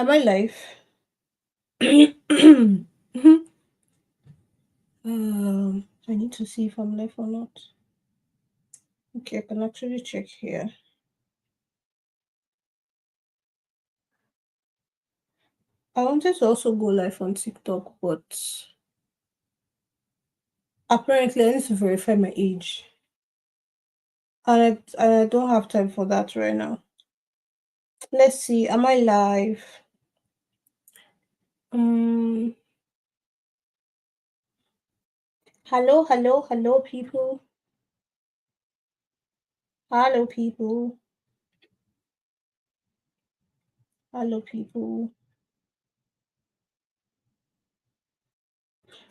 Am I live? I need to see if I'm live or not. Okay, I can actually check here. I wanted to also go live on TikTok, but apparently I need to verify my age. And I don't have time for that right now. Let's see, am I live? Um, hello, people. Hello, people. Hello, people.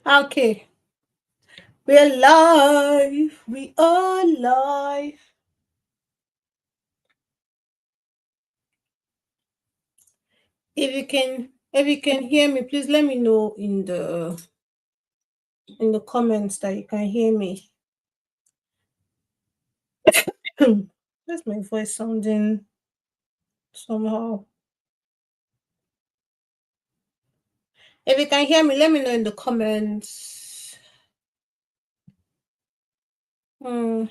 Okay, we're live. We are live. If you can hear me, please let me know in the comments that you can hear me. That's my voice sounding somehow. If you can hear me, let me know in the comments. Hmm.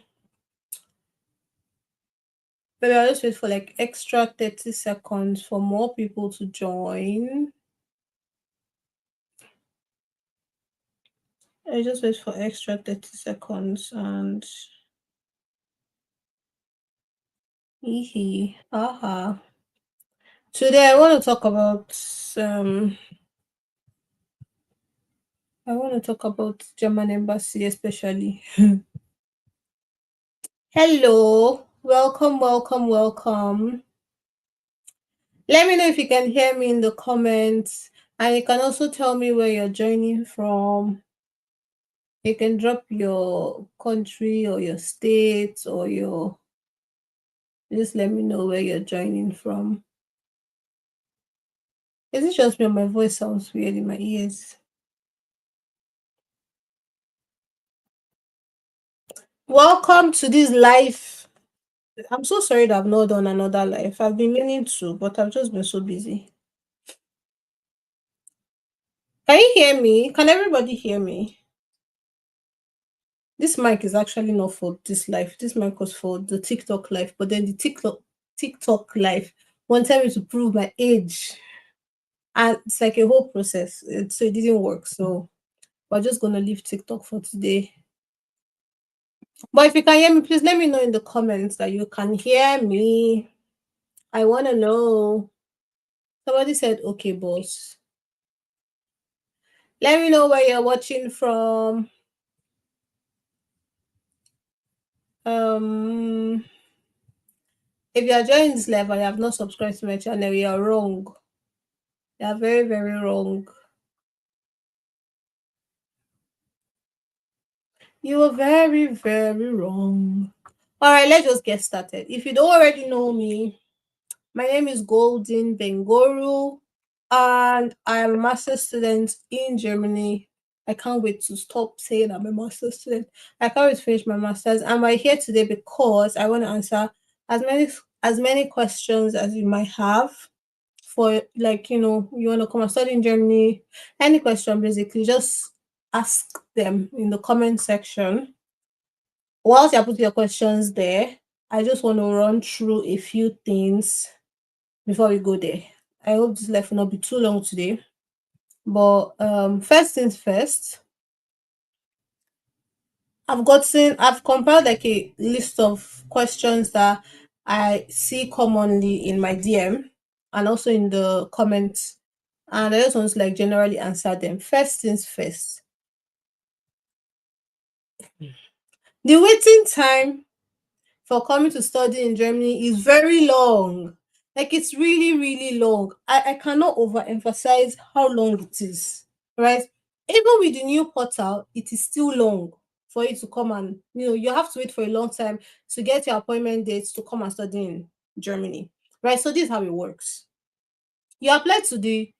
Maybe I'll just wait for like extra 30 seconds for more people to join. I just wait for extra 30 seconds and hee aha. Today um I want to talk about German embassy especially. Hello, welcome. Let me know if you can hear me in the comments, and you can also tell me where you're joining from. You can drop your country or your state or your. Just let me know where you're joining from. Is it just me or my voice sounds weird in my ears? Welcome to this live. I'm so sorry that I've not done another live. I've been meaning to, but I've just been so busy. Can you hear me? Can everybody hear me? This mic is actually not for this live. This mic was for the TikTok live, but then the TikTok live wanted me to prove my age, and it's like a whole process. So it didn't work. So we're just gonna leave TikTok for today. But if you can hear me, please let me know in the comments that you can hear me. I want to know. Somebody said, "Okay, boss." Let me know where you're watching from. Um, if you are joining this live and you have not subscribed to my channel, you are wrong. You are very wrong. You are very wrong. All right, let's just get started. If you don't already know me, my name is Golden Ben-Goru, and I am a master's student in Germany. I can't wait to stop saying I'm a master's student. I can't wait to finish my master's. And we're here today because I want to answer as many questions as you might have for, like, you want to come and study in Germany. Any question, basically, just ask them in the comment section. Whilst you're putting your questions there, I just want to run through a few things before we go there. I hope this life will not be too long today. But first things first, I've compiled like a list of questions that I see commonly in my DM and also in the comments. And I just want to like generally answer them. First things first. The waiting time for coming to study in Germany is very long. Like it's really long. I cannot overemphasize how long it is, right? Even with the new portal, it is still long for you to come and you have to wait for a long time to get your appointment dates to come and study in Germany, right? So this is how it works. You apply to the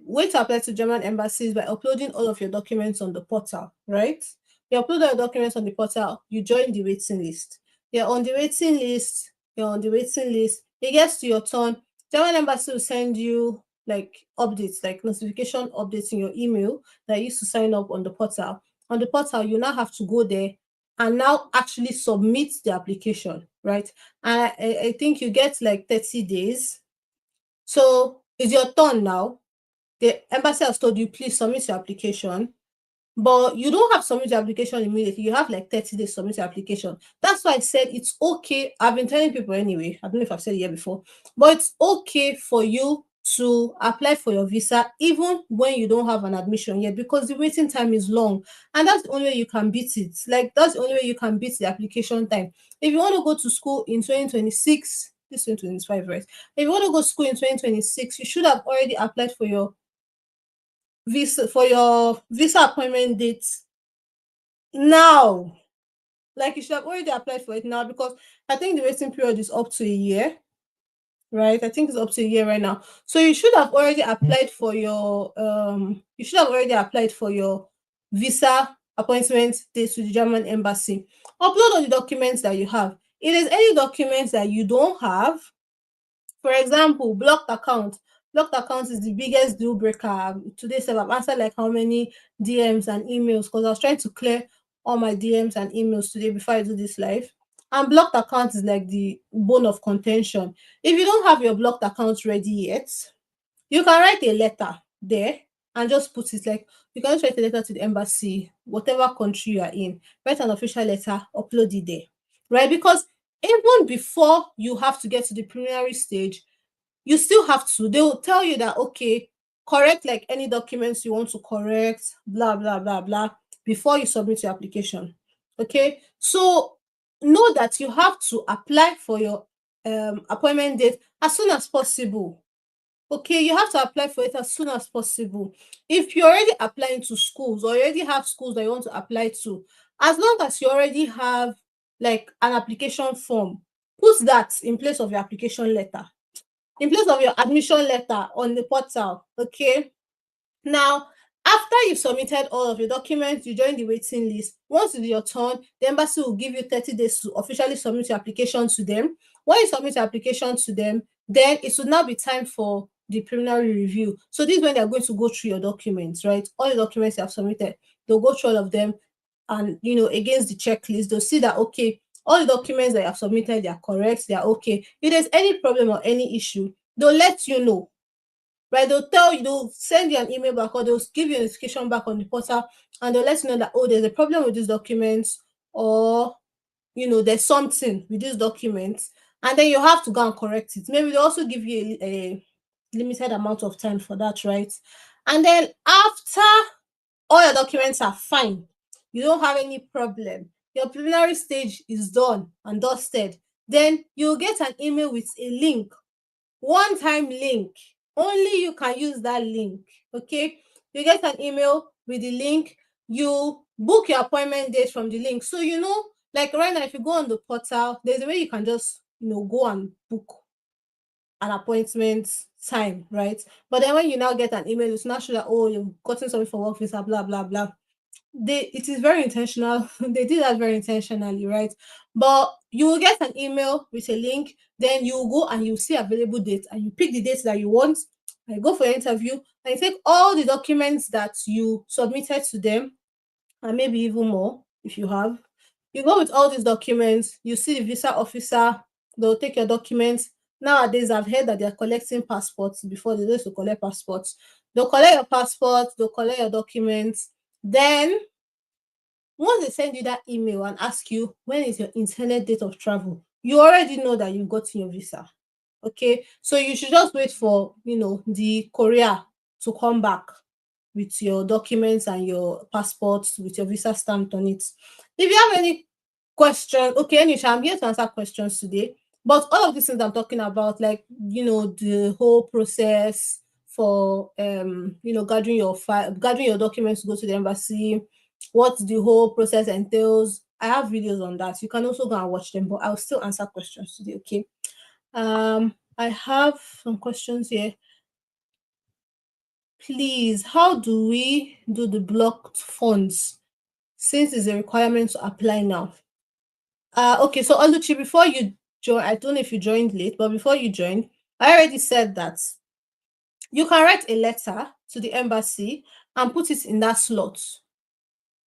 way to apply to German embassies by uploading all of your documents on the portal, right? You upload all your documents on the portal, you join the waiting list. You're on the waiting list, you're on the waiting list. It gets to your turn. German embassy will send you like updates, like notification updates in your email that you used to sign up on the portal. On the portal, you now have to go there and now actually submit the application, right? And I think you get like 30 days. So it's your turn now. The embassy has told you, please submit your application. But you don't have to submit your application immediately. You have like 30 days to submit your application. That's why I said it's okay. I've been telling people anyway. I don't know if I've said it here before, but it's okay for you to apply for your visa even when you don't have an admission yet, because the waiting time is long. And that's the only way you can beat it. Like, that's the only way you can beat the application time. If you want to go to school in 2026, this 2025, right? If you want to go to school in 2026, you should have already applied for your visa appointment date now. Like, you should have already applied for it now, because I think the waiting period is up to a year, right? I think it's up to a year right now. So you should have already applied for your visa appointment date to the German embassy. Upload all the documents that you have. If there's any documents that you don't have, for example, blocked account. Blocked account is the biggest deal breaker. Today, sef, I've answered like how many DMs and emails, because I was trying to clear all my DMs and emails today before I do this live. And blocked account is like the bone of contention. If you don't have your blocked account ready yet, you can write a letter there and just put it, like, you can just write a letter to the embassy, whatever country you are in, write an official letter, upload it there, right? Because even before you have to get to the preliminary stage, you still have to, they will tell you that, okay, correct like any documents you want to correct, blah, blah, blah, blah, before you submit your application. Okay, so know that you have to apply for your appointment date as soon as possible. Okay, you have to apply for it as soon as possible. If you're already applying to schools, or you already have schools that you want to apply to, as long as you already have like an application form, put that in place of your application letter, in place of your admission letter on the portal. Okay, now, after you've submitted all of your documents, you join the waiting list. Once it's your turn, the embassy will give you 30 days to officially submit your application to them. When you submit your application to them, then it will now be time for the preliminary review. So this is when they're going to go through your documents, right? All the documents you have submitted, they'll go through all of them, and against the checklist, they'll see that, okay, all the documents that you have submitted, they are correct, they are okay. If there's any problem or any issue, they'll let you know, right? They'll tell you, they'll send you an email back, or they'll give you a notification back on the portal, and they'll let you know that, oh, there's a problem with these documents, or there's something with these documents, and then you have to go and correct it. Maybe they also give you a limited amount of time for that, right? And then after all your documents are fine, you don't have any problem, your preliminary stage is done and dusted, then you'll get an email with a link, one-time link. Only you can use that link. Okay, you get an email with the link, you book your appointment date from the link. So like right now, if you go on the portal, there's a way you can just go and book an appointment time, right? But then when you now get an email, it's not sure that, oh, you've gotten something for work visa, blah blah blah. It is very intentional. They did that very intentionally, right? But you will get an email with a link, then you go and you see available dates, and you pick the dates that you want, and you go for your interview, and you take all the documents that you submitted to them, and maybe even more if you have. You go with all these documents, you see the visa officer, they'll take your documents. Nowadays, I've heard that they're collecting passports. Before, they used to collect passports. They'll collect your passport, they'll collect your documents. Then, once they send you that email and ask you when is your intended date of travel, you already know that you've gotten your visa. Okay, so you should just wait for the courier to come back with your documents and your passports with your visa stamped on it. If you have any questions, okay, Anisha, I'm here to answer questions today. But all of these things I'm talking about, like the whole process for gathering your gathering your documents to go to the embassy, what the whole process entails, I have videos on that. You can also go and watch them, but I'll still answer questions today. Okay. I have some questions here. Please, how do we do the blocked funds, since it's a requirement to apply now? Okay, so Oluchi, before you join, I don't know if you joined late, but before you joined, I already said that you can write a letter to the embassy and put it in that slot.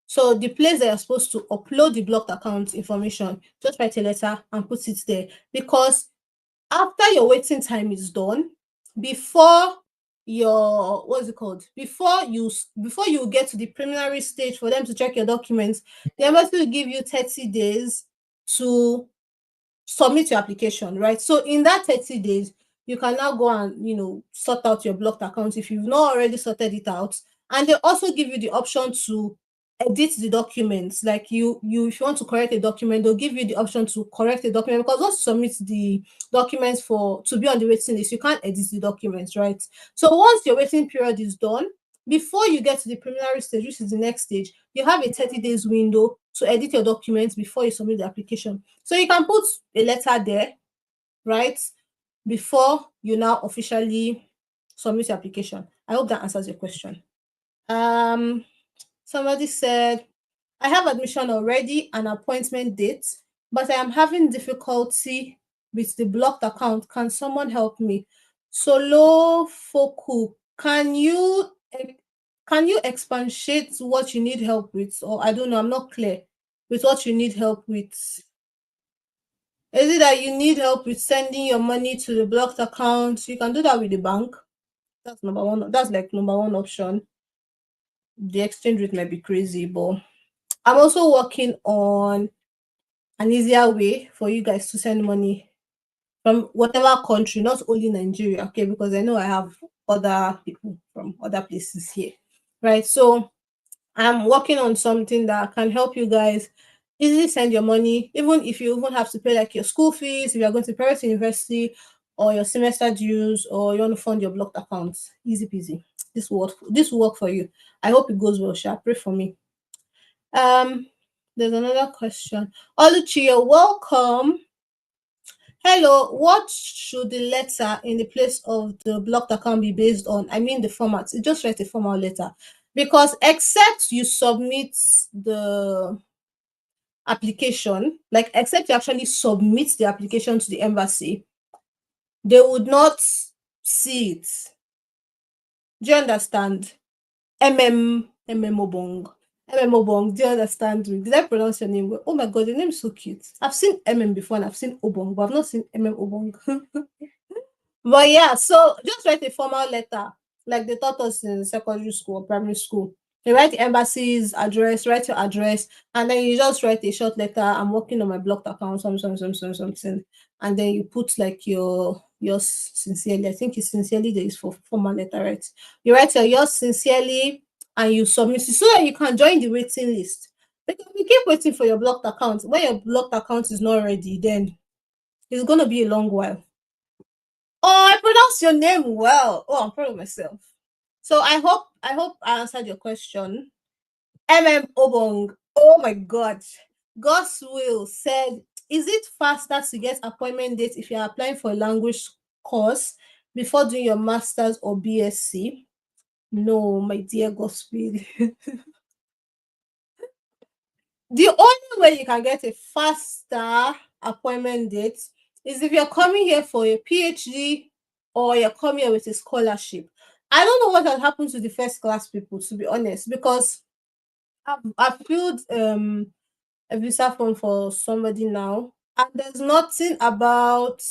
So the place that you're supposed to upload the blocked account information, just write a letter and put it there. Because after your waiting time is done, before your what's it called? Before you get to the preliminary stage for them to check your documents, the embassy will give you 30 days to submit your application, right? So in that 30 days, you can now go and sort out your blocked account if you've not already sorted it out. And they also give you the option to edit the documents. Like if you want to correct a document, they'll give you the option to correct the document, because once you submit the documents for to be on the waiting list, you can't edit the documents, right? So once your waiting period is done, before you get to the preliminary stage, which is the next stage, you have a 30 days window to edit your documents before you submit the application. So you can put a letter there, right, before you now officially submit your application. I hope that answers your question. Somebody said, I have admission already, an appointment date, but I am having difficulty with the blocked account. Can someone help me? Solo Foku, can you expatiate what you need help with? Or I don't know, I'm not clear with what you need help with. Is it that you need help with sending your money to the blocked account? You can do that with the bank. That's number one. That's like number one option. The exchange rate might be crazy, but I'm also working on an easier way for you guys to send money from whatever country, not only Nigeria, okay? Because I know I have other people from other places here, right? So I'm working on something that can help you guys easily send your money, even if you even have to pay like your school fees, if you're going to private university, or your semester dues, or you want to fund your blocked accounts. Easy peasy. This will work for you. I hope it goes well, Sha. Pray for me. There's another question. Oluchi, you're welcome. Hello, what should the letter in the place of the blocked account be based on? I mean the format. You just write a formal letter. Because except you submit the application, like except you actually submit the application to the embassy, they would not see it. Do you understand? Obong. Obong, do you understand me? Did I pronounce your name well? Oh my god, your name is so cute. I've seen before and I've seen Obong, but I've not seen Obong. But yeah, so just write a formal letter like they taught us in secondary school or primary school. You write the embassy's address, write your address, and then you just write a short letter. I'm working on my blocked account, something. And then you put like yours sincerely. I think it's sincerely there is for formal letter, right? You write your yours sincerely and you submit it so that you can join the waiting list. Because if you keep waiting for your blocked account, when your blocked account is not ready, then it's gonna be a long while. Oh, I pronounced your name well. Oh, I'm proud of myself. So I hope I answered your question. Obong. Oh my god. God's will said, is it faster to get appointment date if you're applying for a language course before doing your master's or BSc? No, my dear Gospel. The only way you can get a faster appointment date is if you're coming here for a PhD or you're coming here with a scholarship. I don't know what has happened to the first class people, to be honest, because I've filled a visa form for somebody now, and there's nothing about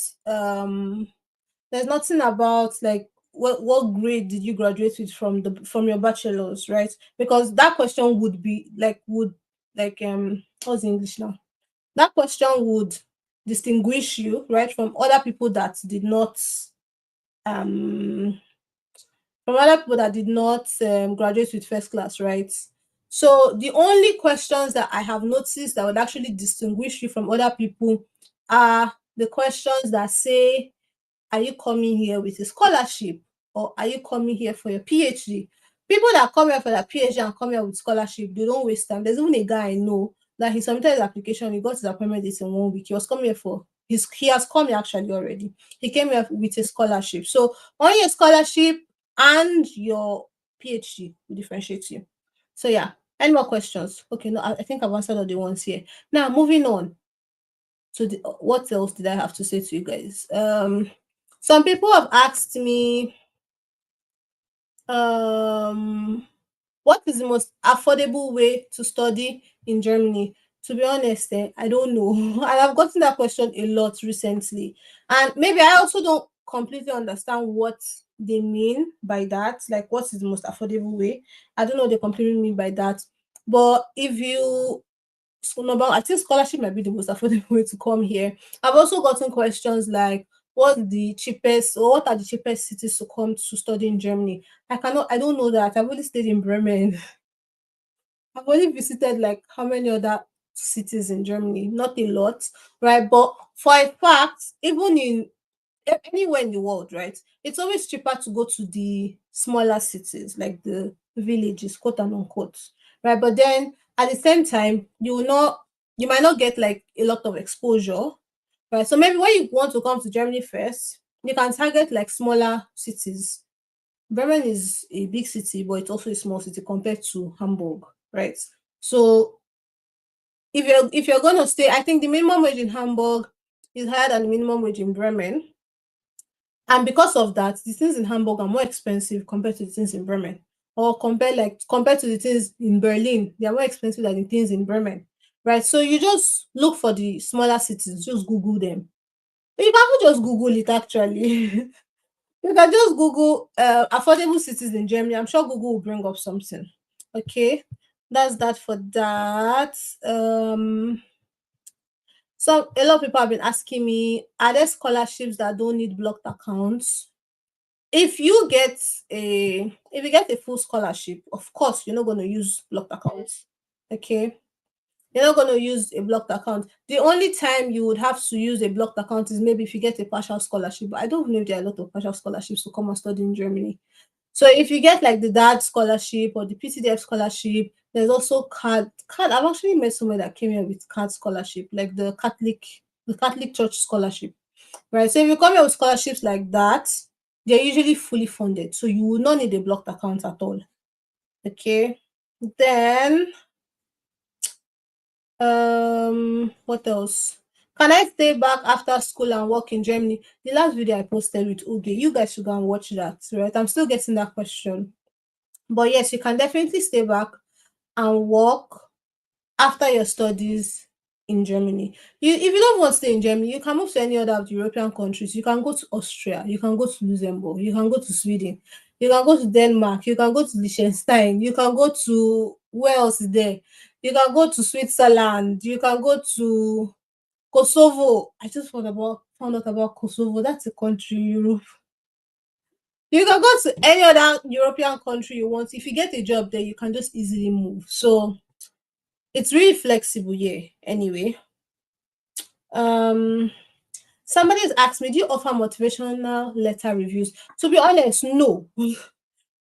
like what grade did you graduate with from your bachelor's, right? Because that question would be like what's the English now? That question would distinguish you, right, from other people that did not um graduate with first class, right? So the only questions that I have noticed that would actually distinguish you from other people are the questions that say, are you coming here with a scholarship or are you coming here for your PhD? People that come here for their PhD and come here with scholarship, they don't waste time. There's even a guy I know that he submitted his application, he got his appointment date in 1 week. He has come here actually already. He came here with a scholarship. So on your scholarship and your PhD will differentiate you. So yeah. Any more questions? Okay, no, I think I've answered all the ones here. Now moving on. So what else did I have to say to you guys? Some people have asked me Um, what is the most affordable way to study in Germany? To be honest, I don't know. And I've gotten that question a lot recently. And maybe I also don't completely understand what they mean by that. Like, what is the most affordable way? I don't know what they completely mean by that. But if you so number I think scholarship might be the most affordable way to come here. I've also gotten questions like what's the cheapest or what are the cheapest cities to come to study in Germany? I don't know that. I've only stayed in Bremen. I've only visited like how many other cities in Germany? Not a lot, right? But for a fact, even in anywhere in the world, right? It's always cheaper to go to the smaller cities, like the villages, quote and unquote, right? But then at the same time, you might not get like a lot of exposure, right? So maybe when you want to come to Germany first, you can target like smaller cities. Bremen is a big city, but it's also a small city compared to Hamburg, right? So if you're gonna stay, I think the minimum wage in Hamburg is higher than the minimum wage in Bremen. And because of that, the things in Hamburg are more expensive compared to the things in Bremen. Or compared to the things in Berlin, they are more expensive than the things in Bremen. Right. So you just look for the smaller cities, just Google them. You can even just Google it actually. You can just Google affordable cities in Germany. I'm sure Google will bring up something. Okay. That's that for that. So a lot of people have been asking me, are there scholarships that don't need blocked accounts? If you get a full scholarship, of course you're not going to use blocked accounts. Okay, you're not going to use a blocked account. The only time you would have to use a blocked account is maybe if you get a partial scholarship, but I don't know if there are a lot of partial scholarships to come and study in Germany. So if you get like the DAAD scholarship or the PTDF scholarship, there's also card. I've actually met someone that came here with card scholarship, like the Catholic Church scholarship, right? So if you come here with scholarships like that, they're usually fully funded, so you will not need a blocked account at all. Okay. Then what else? Can I stay back after school and work in Germany? The last video I posted with Uge, you guys should go and watch that, right? I'm still getting that question. But yes, you can definitely stay back and work after your studies in Germany. If you don't want to stay in Germany, you can move to any other of the European countries. You can go to Austria, you can go to Luxembourg, you can go to Sweden, you can go to Denmark, you can go to Liechtenstein, you can go to where else is there? You can go to Switzerland, you can go to Kosovo. I just found out about Kosovo. That's a country in Europe. You can go to any other European country you want. If you get a job there, you can just easily move. So it's really flexible, yeah. Anyway, um, somebody's asked me, do you offer motivational letter reviews? To be honest, no. And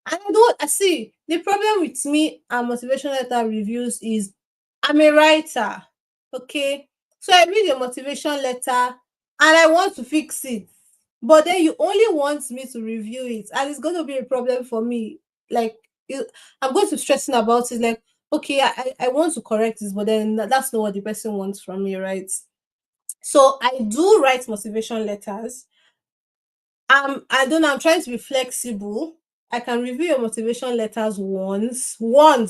I don't I see the problem with me and motivational letter reviews is I'm a writer. Okay. So I read a motivation letter and I want to fix it. But then you only want me to review it, and it's going to be a problem for me. Like, I'm going to stressing about it. Like, okay, I want to correct this, but then that's not what the person wants from me, right? So I do write motivation letters. I don't know, I'm trying to be flexible. I can review your motivation letters once,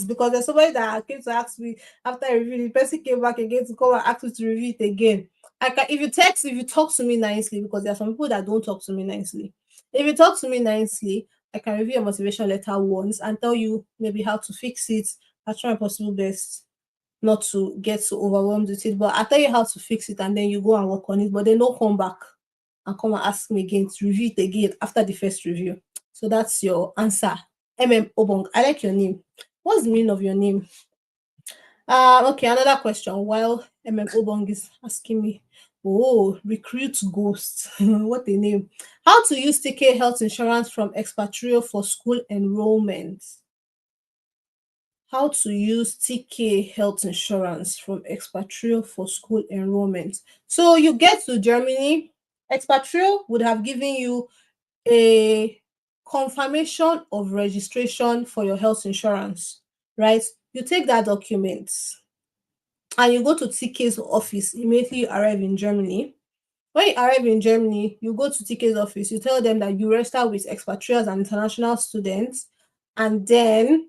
because there's somebody that came to ask me after I reviewed it. The person came back again to come and ask me to review it again. I can if you talk to me nicely, because there are some people that don't talk to me nicely. If you talk to me nicely, I can review your motivation letter once and tell you maybe how to fix it. I'll try my possible best not to get so overwhelmed with it. But I'll tell you how to fix it and then you go and work on it. But then don't come back and come and ask me again to review it again after the first review. So that's your answer. Obong. I like your name. What's the meaning of your name? Okay, another question. While Obong is asking me, oh, recruit ghost. What a name. How to use TK health insurance from expatriate for school enrollment. How to use TK health insurance from expatriate for school enrollment. So you get to Germany, expatriate would have given you a confirmation of registration for your health insurance, right? You take that document and you go to TK's office immediately you arrive in Germany. When you arrive in Germany, you go to TK's office, you tell them that you register with expatriates and international students, and then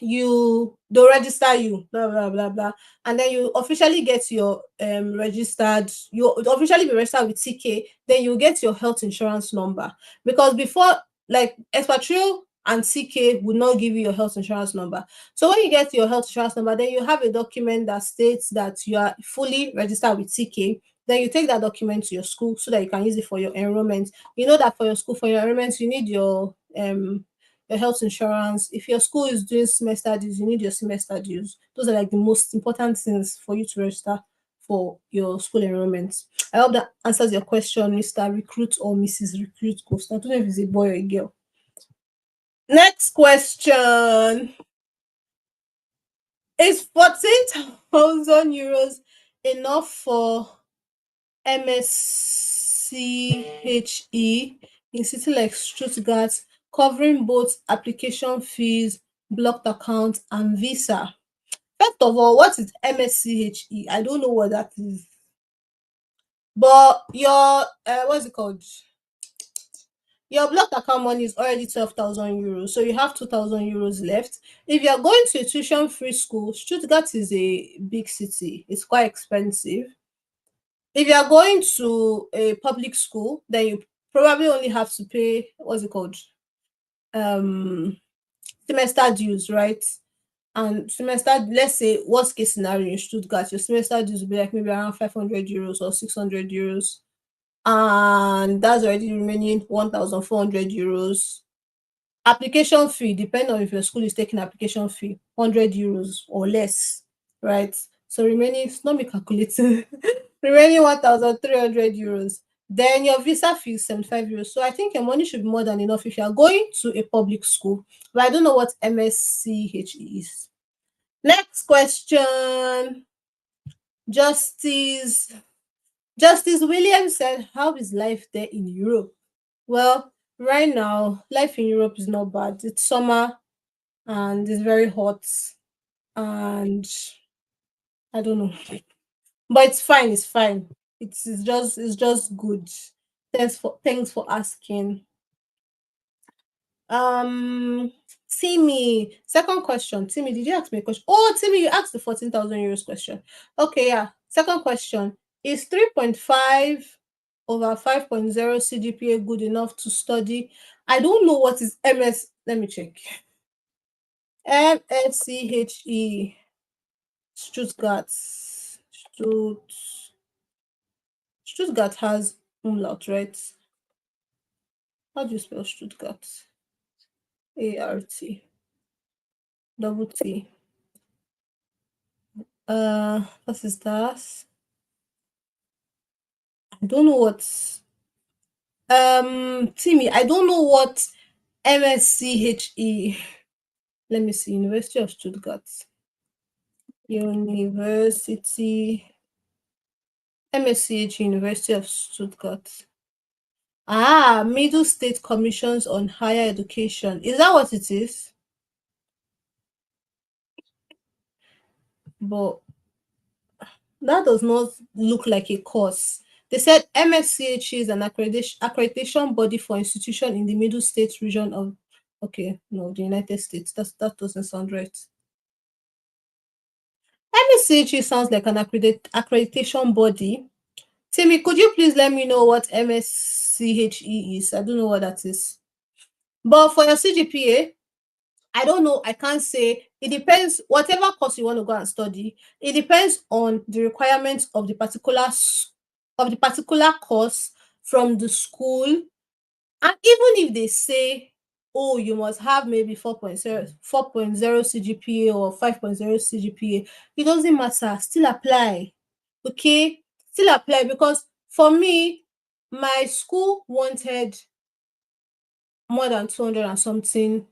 they'll register you, blah blah blah blah, and then you officially get your registered, you officially be registered with TK, then you get your health insurance number. Because before, like, expatrial and TK would not give you your health insurance number. So when you get your health insurance number, then you have a document that states that you are fully registered with TK. Then you take that document to your school so that you can use it for your enrollment. You know that for your school, for your enrollment, you need your health insurance. If your school is doing semester dues, you need your semester dues. Those are like the most important things for you to register for your school enrollment. I hope that answers your question, Mr. Recruit or Mrs. Recruit Ghost. I don't know if it's a boy or a girl. Next question. Is 14,000 euros enough for MSCHE in city like Stuttgart, covering both application fees, blocked account, and visa? First of all, what is MSCHE? I don't know what that is. But your what's it called? Your blocked account money is already 12,000 euros, so you have 2,000 euros left. If you are going to a tuition free school, Stuttgart is a big city, it's quite expensive. If you are going to a public school, then you probably only have to pay, what's it called? Um, semester dues, right? And semester, let's say worst case scenario in Stuttgart, your semester dues will be like maybe around 500 euros or 600 euros. And that's already remaining 1,400 euros. Application fee, depending on if your school is taking application fee, 100 euros or less, right? So remaining, it's not me calculating, remaining 1,300 euros. Then your visa fee is 75 euros. So I think your money should be more than enough if you are going to a public school. But I don't know what MSCHE is. Next question. Justice Justice Williams said, how is life there in Europe? Well, right now, life in Europe is not bad. It's summer and it's very hot, and I don't know. But it's fine, it's fine. It's just good. Thanks for asking. Um Timmy, second question. Timmy, did you ask me a question? Oh, Timmy, you asked the 14,000 euros question. Okay, yeah. Second question. Is 3.5 over 5.0 CGPA good enough to study? I don't know what is MS. Let me check. MSCHE Stuttgart. Stuttgart has umlaut, right? How do you spell Stuttgart? ART. Double T. What is that? I don't know what. Timmy, I don't know what MSCHE. Let me see. University of Stuttgart. University. MSCHE, University of Stuttgart. Middle State Commissions on Higher Education. Is that what it is? But that does not look like a course. They said MSCHE is an accreditation body for institution in the Middle States region of, okay, no, the United States. That doesn't sound right. MSCHE sounds like an accreditation body. Timmy, could you please let me know what MSCHE is? I don't know what that is. But for your CGPA, I don't know. I can't say. It depends. Whatever course you want to go and study, it depends on the requirements of the particular course from the school. And even if they say, oh, you must have maybe 4.0 CGPA or 5.0 CGPA, it doesn't matter. Still apply. Okay, still apply, because for me, my school wanted more than 200 and something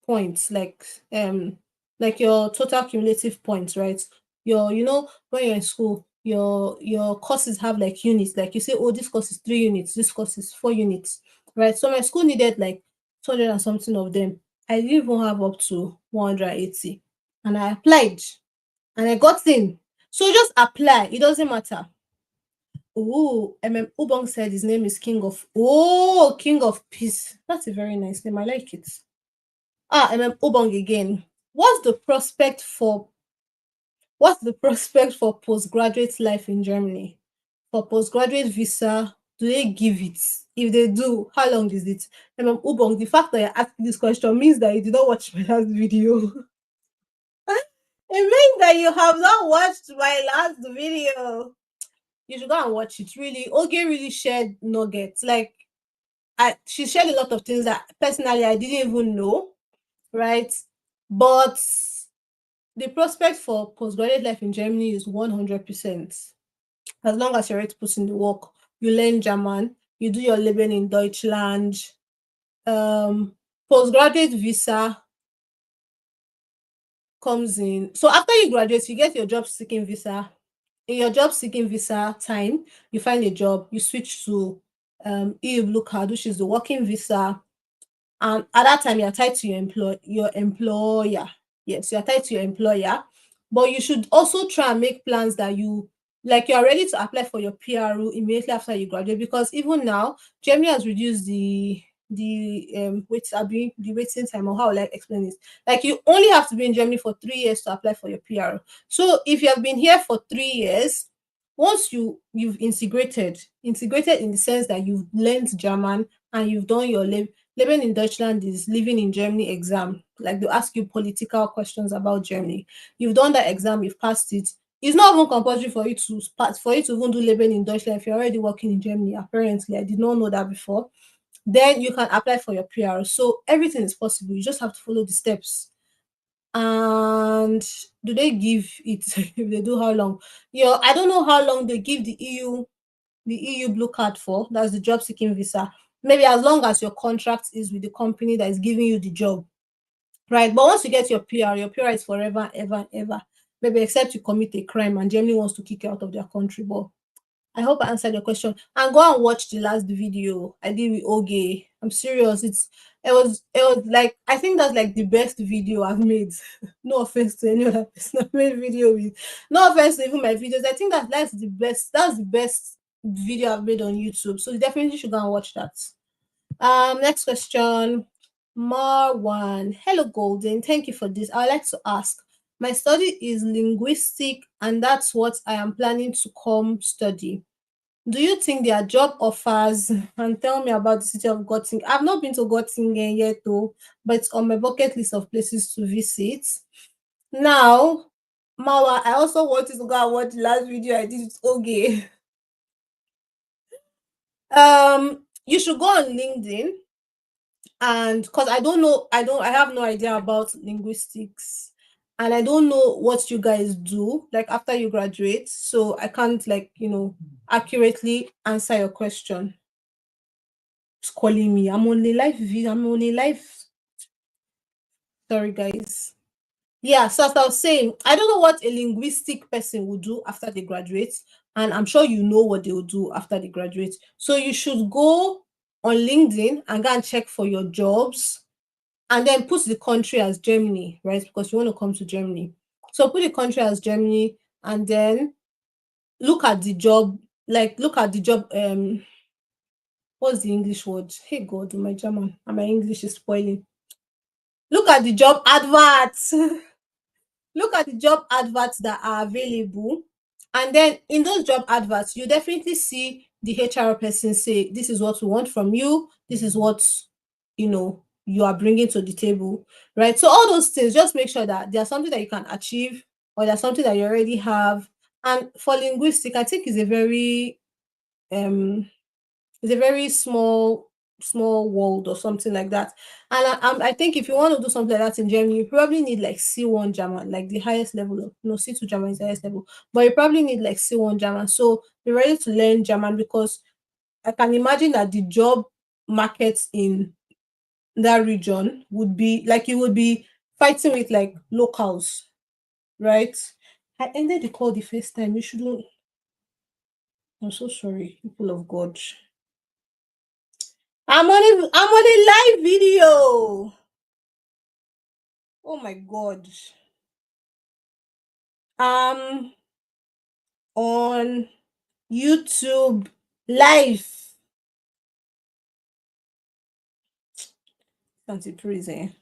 points, like your total cumulative points, right? When you're in school, your courses have like units, like you say, oh, this course is 3 units, this course is 4 units, right? So my school needed like 200 and something of them. I didn't even have up to 180, and I applied and I got in. So just apply, it doesn't matter. Oh, Ubong said his name is King of Peace. That's a very nice name. I like it. Obong again. What's the prospect for what's the prospect for postgraduate life in Germany? For postgraduate visa, do they give it? If they do, how long is it? Ubong, the fact that you're asking this question means that you did not watch my last video. It means that you have not watched my last video. You should go and watch it. Really, Oge really shared nuggets. Like, she shared a lot of things that personally I didn't even know, right? But the prospect for postgraduate life in Germany is 100%. As long as you're ready to put in the work, you learn German, you do your Leben in Deutschland, postgraduate visa comes in. So after you graduate, you get your job seeking visa. In your job seeking visa time, you find a job, you switch to EU Blue Card, which is the working visa. And at that time, you're tied to your employer. Yes, you're tied to your employer. But you should also try and make plans that you're ready to apply for your PRU immediately after you graduate. Because even now, Germany has reduced the waiting time, or how will I explain this? Like, you only have to be in Germany for 3 years to apply for your PRU. So if you have been here for 3 years, once you've integrated in the sense that you've learned German and you've done your Leben in Deutschland is living in Germany exam. Like, they'll ask you political questions about Germany. You've done that exam, you've passed it. It's not even compulsory for you to even do Leben in Deutschland if you're already working in Germany. Apparently, I did not know that before. Then you can apply for your PR. So everything is possible. You just have to follow the steps. And do they give it? If they do, how long? I don't know how long they give the EU Blue Card for. That's the job seeking visa. Maybe as long as your contract is with the company that is giving you the job, right? But once you get your PR is forever, ever, ever. Maybe except you commit a crime and Germany wants to kick you out of their country. But I hope I answered your question. And go and watch the last video I did with Oge. I'm serious. It was like, I think that's like the best video I've made. No offense to any other person I've made video with. No offense to even my videos. I think that's the best. That's the best video I've made on YouTube. So you definitely should go and watch that. Next question. Marwan. Hello, Golden. Thank you for this. I would like to ask. My study is linguistic, and that's what I am planning to come study. Do you think there are job offers? And tell me about the city of Göttingen. I've not been to Göttingen yet, though, but it's on my bucket list of places to visit. Now, Mawa, I also want you to go and watch the last video I did with Oge. You should go on LinkedIn, and because I have no idea about linguistics, and I don't know what you guys do like after you graduate, so I can't accurately answer your question. It's calling me. I'm on a live. Sorry, guys. Yeah, so as I was saying, I don't know what a linguistic person will do after they graduate, and I'm sure you know what they will do after they graduate. So you should go on LinkedIn and go and check for your jobs, and then put the country as Germany, right? Because you want to come to Germany. So put the country as Germany, and then look at the job, what's the English word? Hey God, my German and my English is spoiling. Look at the job adverts. Look at the job adverts that are available. And then in those job adverts, you definitely see the HR person say, this is what we want from you. This is what, you are bringing to the table, right? So all those things, just make sure that there's something that you can achieve, or there's something that you already have. And for linguistic, I think um it's a very small world or something like that. And I think if you want to do something like that in Germany, you probably need like C1 German, like the highest level of no C2 German is the highest level, but you probably need like C1 German. So be ready to learn German, because I can imagine that the job markets in that region would be like you would be fighting with like locals, right? I ended the call the first time. You shouldn't. I'm so sorry, people of God. I'm on a live video. Oh my God. On YouTube live. Anti-prison.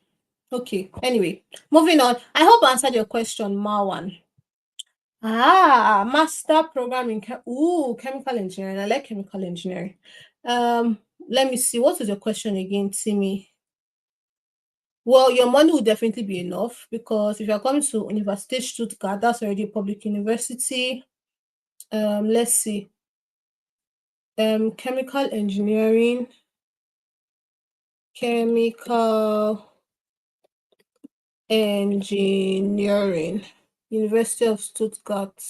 Okay. Anyway, moving on. I hope I answered your question, Marwan. Master program in chemical engineering. I like chemical engineering. Um, Let me see. What is your question again, Timmy? Well, your money will definitely be enough because if you're coming to University Stuttgart, that's already a public university. Let's see. Chemical engineering, chemical engineering, University of Stuttgart,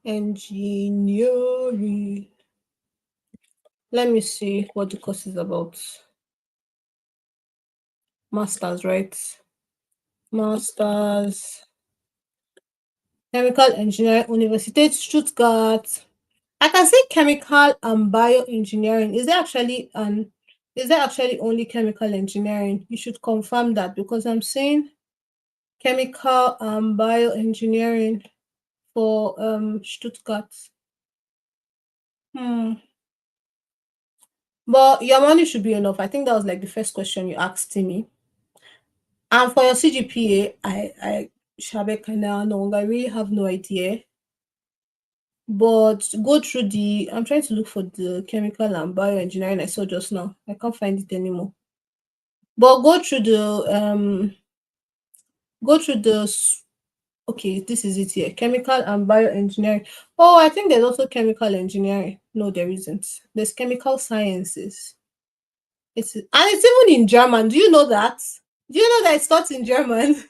engineering. Let me see what the course is about. Masters, right? Masters, chemical engineering, Universität Stuttgart. I can say chemical and bioengineering. Is there actually only chemical engineering? You should confirm that because I'm saying chemical and bioengineering for Stuttgart. Hmm. But your money should be enough. I think that was like the first question you asked me. And for your CGPA, I Shabek kind no, I really have no idea. But go through the I'm trying to look for the chemical and bioengineering I saw just now. I can't find it anymore. But go through okay, this is it here. Chemical and bioengineering. Oh, I think there's also chemical engineering. No, there isn't. There's chemical sciences. It's even in German. Do you know that? Do you know that it's taught in German?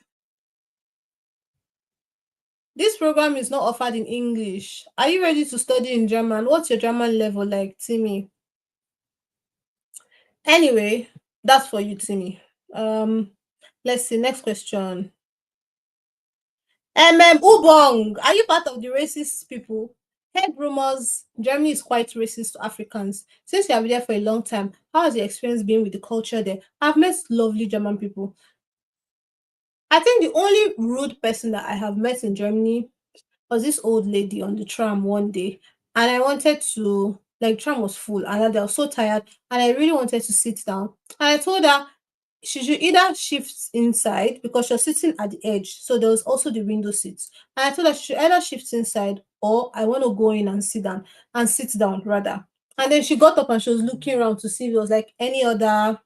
This program is not offered in English. Are you ready to study in German? What's your German level like, Timmy? Anyway, that's for you, Timmy. Um, let's see. Next question. Ubong, are you part of the racist people? Heard rumors Germany is quite racist to Africans. Since you have been there for a long time, how has your experience been with the culture there? I've met lovely German people. I think the only rude person that I have met in Germany was this old lady on the tram one day, and I wanted to like tram was full, and I was so tired, and I really wanted to sit down. And I told her she should either shift inside because she was sitting at the edge, so there was also the window seats. And I told her she should either shift inside or I want to go in and sit down rather. And then she got up and she was looking around to see if there was like any other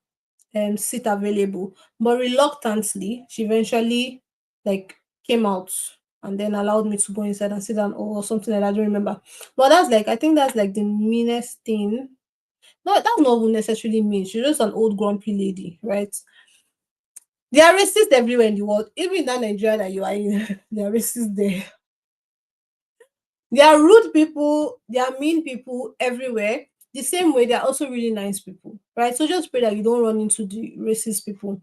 seat available. But reluctantly, she eventually like came out and then allowed me to go inside and sit down or something like that. I don't remember. But that's like I think that's like the meanest thing. No, that's not even necessarily mean. She's just an old grumpy lady, right? They are racist everywhere in the world. Even in that Nigeria that you are in, they are racist there. They are rude people, they are mean people everywhere. The same way, they are also really nice people, right? So just pray that you don't run into the racist people.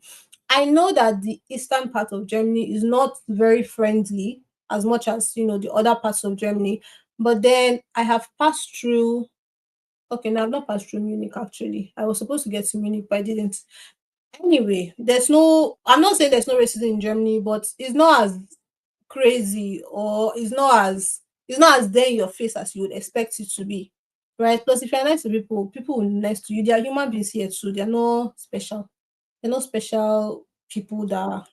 I know that the eastern part of Germany is not very friendly as much as the other parts of Germany. But then I have passed through. Okay, now I've not passed through Munich actually. I was supposed to get to Munich, but I didn't. Anyway, there's no. I'm not saying there's no racism in Germany, but it's not as crazy or it's not as there in your face as you would expect it to be, right? Plus, if you're nice to people, people will be nice to you. They are human beings here too. They're not special. They're not special people that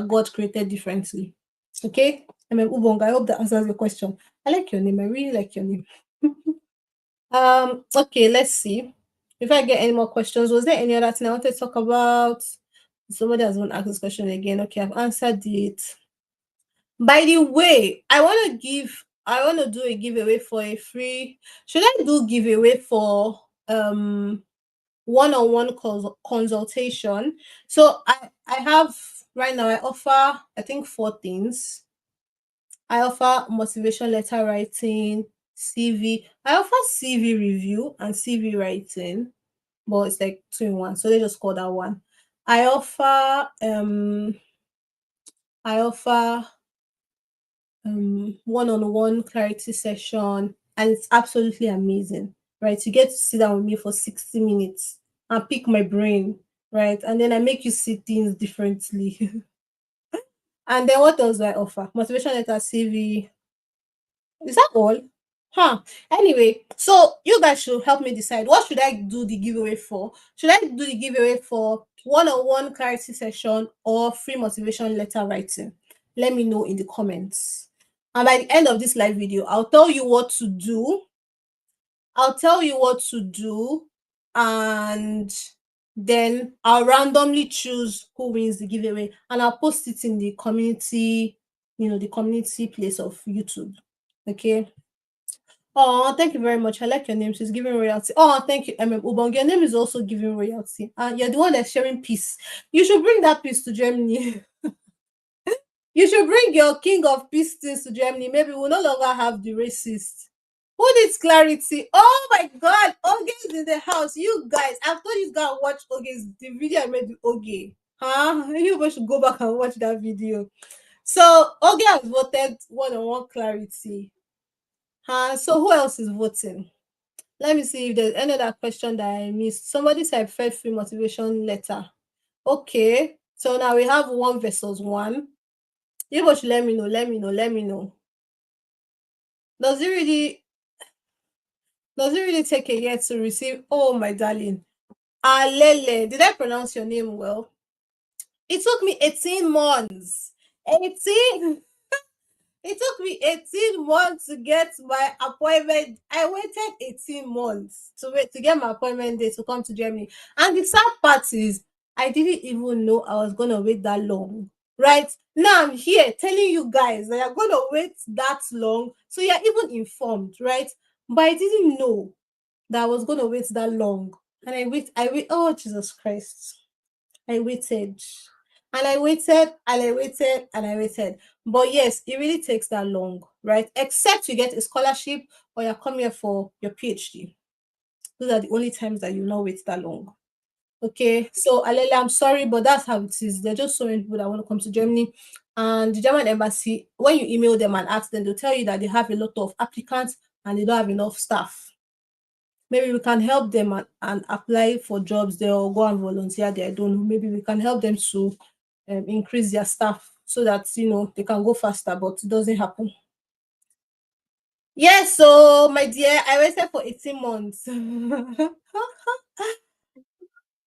God created differently. Okay? Ubong, I hope that answers your question. I like your name. I really like your name. Okay, let's see. If I get any more questions, was there any other thing I wanted to talk about? Somebody has going to ask this question again. Okay, I've answered it. By the way, I want to do a giveaway for a free. Should I do giveaway for one-on-one consultation? So I have right now I offer I think 4 things. I offer motivation letter writing, CV. I offer CV review and CV writing, but it's like 2 in 1. So they just call that one. I offer I offer one-on-one clarity session, and it's absolutely amazing, right? You get to sit down with me for 60 minutes and pick my brain, right? And then I make you see things differently. And then what else do I offer? Motivation letter, CV. Is that all? Huh. Anyway, so you guys should help me decide, what should I do the giveaway for? Should I do the giveaway for one-on-one clarity session or free motivation letter writing? Let me know in the comments. And by the end of this live video, I'll tell you what to do. I'll tell you what to do, and then I'll randomly choose who wins the giveaway, and I'll post it in the community, the community place of YouTube. Okay. Oh, thank you very much. I like your name. She's giving royalty. Oh, thank you, Ubong. Your name is also giving royalty. You're the one that's sharing peace. You should bring that peace to Germany. You should bring your king of peace things to Germany. Maybe we'll no longer have the racist. Who needs clarity? Oh my God, Oge is in the house. You guys, I've told you to go and watch Oge's the video I made with Oge. Huh? You guys should go back and watch that video. So Oge has voted one-on-one clarity. So who else is voting? Let me see if there's any other question that I missed. Somebody said fed free motivation letter. Okay. So now we have 1 versus 1. You guys should let me know. Does it really take a year to receive? Oh my darling. Alele. Did I pronounce your name well? It took me 18 months. 18. It took me 18 months to get my appointment. I waited 18 months to get my appointment date to come to Germany. And the sad part is, I didn't even know I was going to wait that long. Right? Now I'm here telling you guys that you're going to wait that long. So you're even informed, right? But I didn't know that I was going to wait that long. And I wait. Oh, Jesus Christ. I waited. And I waited and I waited and I waited. But yes, it really takes that long, right? Except you get a scholarship or you're coming here for your PhD. Those are the only times that you not wait that long. Okay, so Alele, I'm sorry, but that's how it is. There are just so many people that want to come to Germany. And the German embassy, when you email them and ask them, they'll tell you that they have a lot of applicants and they don't have enough staff. Maybe we can help them and apply for jobs there or go and volunteer there. I don't know. Maybe we can help them to increase their staff so that they can go faster, but it doesn't happen. Yes, so my dear, I waited for 18 months.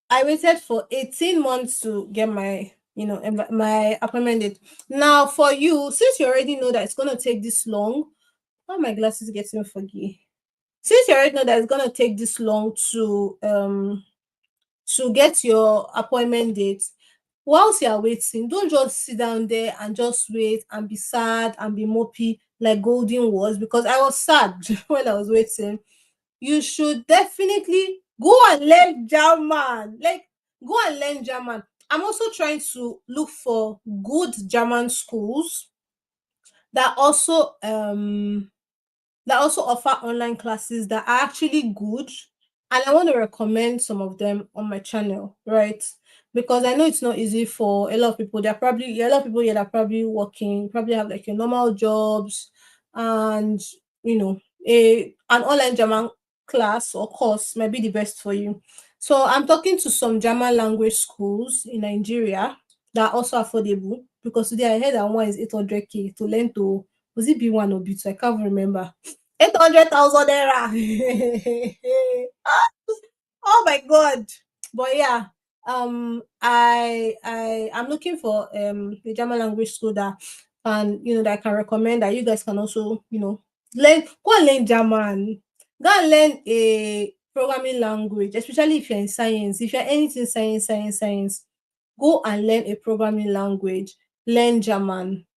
I waited for 18 months to get my my appointment date. Now for you, since you already know that it's going to take this long, why my glasses getting foggy? Since you already know that it's going to take this long to get your appointment date, whilst you are waiting, don't just sit down there and just wait and be sad and be mopey like Golden was, because I was sad when I was waiting. You should definitely go and learn German. Like, go and learn German. I'm also trying to look for good German schools that also offer online classes that are actually good, and I want to recommend some of them on my channel, right? Because I know it's not easy for a lot of people. There are probably a lot of people here that are probably working, probably have like a normal jobs, and an online German class or course might be the best for you. So I'm talking to some German language schools in Nigeria that are also affordable, because today I heard that one is 800K to learn to, was it B1 or B2? I can't remember. 800,000 naira. Oh my God. But yeah, I'm looking for a German language school that that I can recommend, that you guys can also learn. Go and learn German. Go and learn a programming language, especially if you're in science. If you're anything science, go and learn a programming language. Learn German.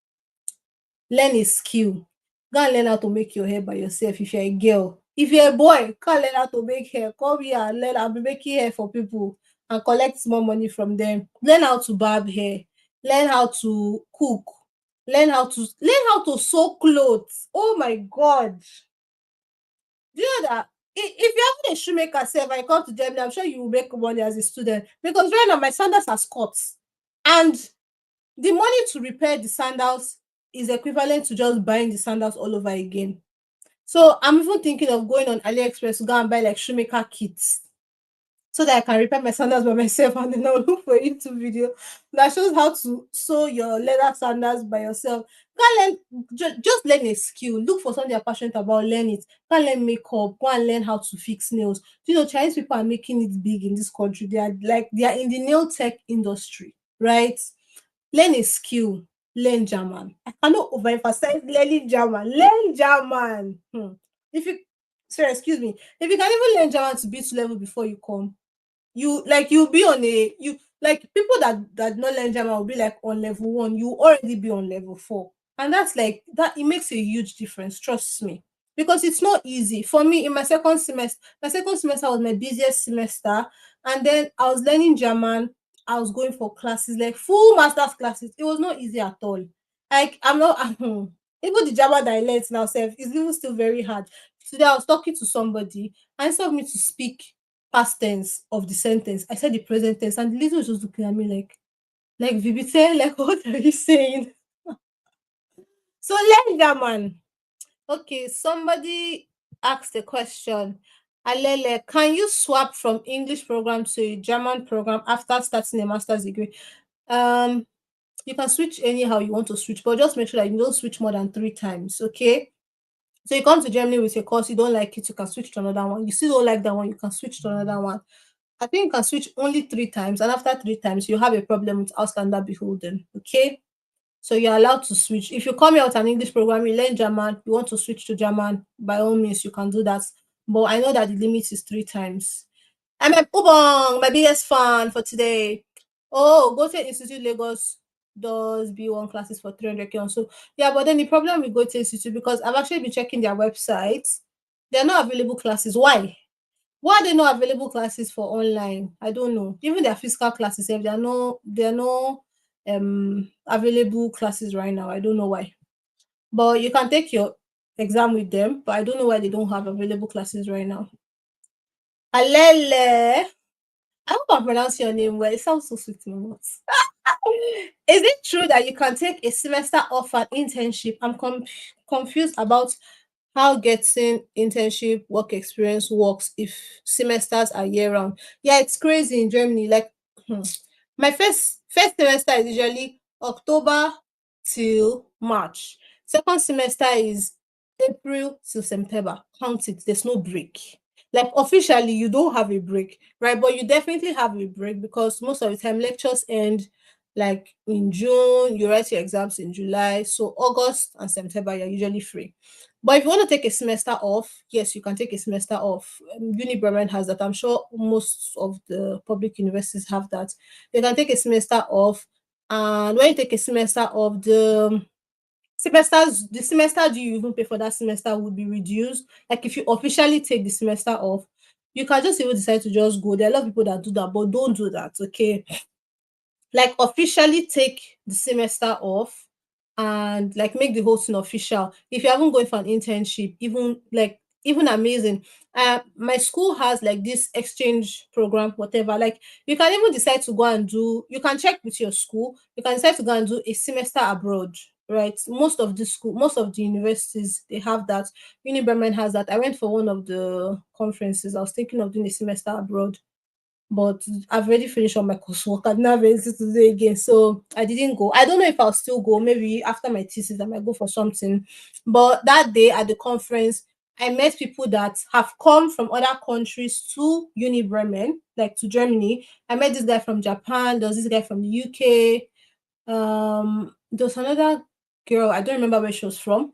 Learn a skill. Go and learn how to make your hair by yourself if you're a girl. If you're a boy, go and learn how to make hair. Come here and learn. I'll be making hair for people and collect small money from them. Learn how to barb hair. Learn how to cook. Learn how to sew clothes. Oh my God. Do you know that if you're having a shoemaker self and you come to Germany, I'm sure you will make money as a student, because right now my sandals are Scots, and the money to repair the sandals is equivalent to just buying the sandals all over again. So I'm even thinking of going on AliExpress to go and buy like shoemaker kits. so that I can repair my sandals by myself, and then I'll look for a YouTube video that shows how to sew your leather sandals by yourself. Go and learn, just learn a skill. Look for something you're passionate about, learn it. Go and learn makeup, go and learn how to fix nails. You know, Chinese people are making it big in this country. They are in the nail tech industry, right? Learn a skill, learn German. I cannot overemphasize learning German. Learn German. If you sorry, excuse me. If you can even learn German to B2 level before you come, you'll be on a you like people that not learn German will be like on level one, you already be on level four. And that's like that it makes a huge difference, trust me. Because it's not easy. For me, in my second semester was my busiest semester. And then I was learning German. I was going for classes, like full master's classes. It was not easy at all. Like I'm not even the German that I learned now self is even still very hard. Today I was talking to somebody, and instead of me to speak past tense of the sentence, I said the present tense, and the lady was just looking at me like Vibite, like what are you saying? So learn German. Okay, somebody asked a question. Alele, can you swap from English program to a German program after starting a master's degree? Um, you can switch anyhow you want to switch, but just make sure that you don't switch more than 3 times. Okay. So you come to Germany with a course, you don't like it, you can switch to another one. You still don't like that one, you can switch to another one. I think you can switch only 3 times, and after 3 times, you have a problem with Ausländer beholden. Okay, so you're allowed to switch. If you come here with an English program, you learn German, you want to switch to German, by all means, you can do that. But I know that the limit is 3 times. I'm a Ubong, my biggest fan for today. Oh, Goethe Institute Lagos does B1 classes for 300K on. So yeah, but then the problem with Goethe Institute, because I've actually been checking their website, they're not available classes. Why are there no available classes for online? I don't know. Even their physical classes, if there are no available classes right now. I don't know why. But you can take your exam with them, but I don't know why they don't have available classes right now. Alele. I hope I pronounce your name well. It sounds so sweet in my mouth. Is it true that you can take a semester off an internship? I'm confused about how getting internship work experience works if semesters are year round. Yeah, it's crazy in Germany. Like, hmm, my first semester is usually October till March. Second semester is April till September. Count it. There's no break. Like officially, you don't have a break, right? But you definitely have a break because most of the time lectures end like in June, you write your exams in July. So August and September, you're usually free. But if you want to take a semester off, yes, you can take a semester off. Uni Bremen has that. I'm sure most of the public universities have that. You can take a semester off. And when you take a semester off, the semester due you even pay for that semester would be reduced. Like if you officially take the semester off, you can just even decide to just go. There are a lot of people that do that, but don't do that. Okay, like officially take the semester off and like make the whole thing official. If you haven't going for an internship, even amazing. My school has like this exchange program, whatever. Like you can even decide to go and do. You can check with your school. You can decide to go and do a semester abroad. Right, most of the universities they have that. Uni Bremen has that. I went for one of the conferences. I was thinking of doing a semester abroad, but I've already finished all my coursework. I didn't have anything to do again, so I didn't go. I don't know if I'll still go. Maybe after my thesis, I might go for something. But that day at the conference, I met people that have come from other countries to Uni Bremen, like to Germany. I met this guy from Japan. There was this guy from the UK. There was another girl. I don't remember where she was from.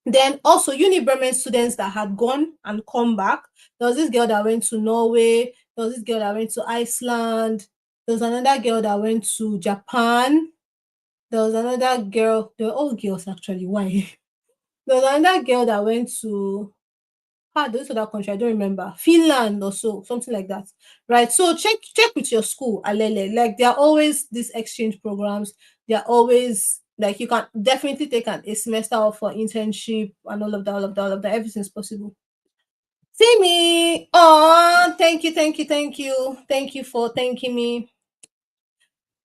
Then also Uni Bremen students that had gone and come back. There was this girl that went to Norway. There was this girl that went to Iceland. There was another girl that went to Japan. There was another girl. They were all girls actually. Why? There was another girl that went to those other country. I don't remember. Finland or so, something like that. Right. So check with your school, Alele. Like there are always these exchange programs. They are always like you can definitely take a semester off for internship and all of that. Everything's possible. See me. Oh, thank you for thanking me.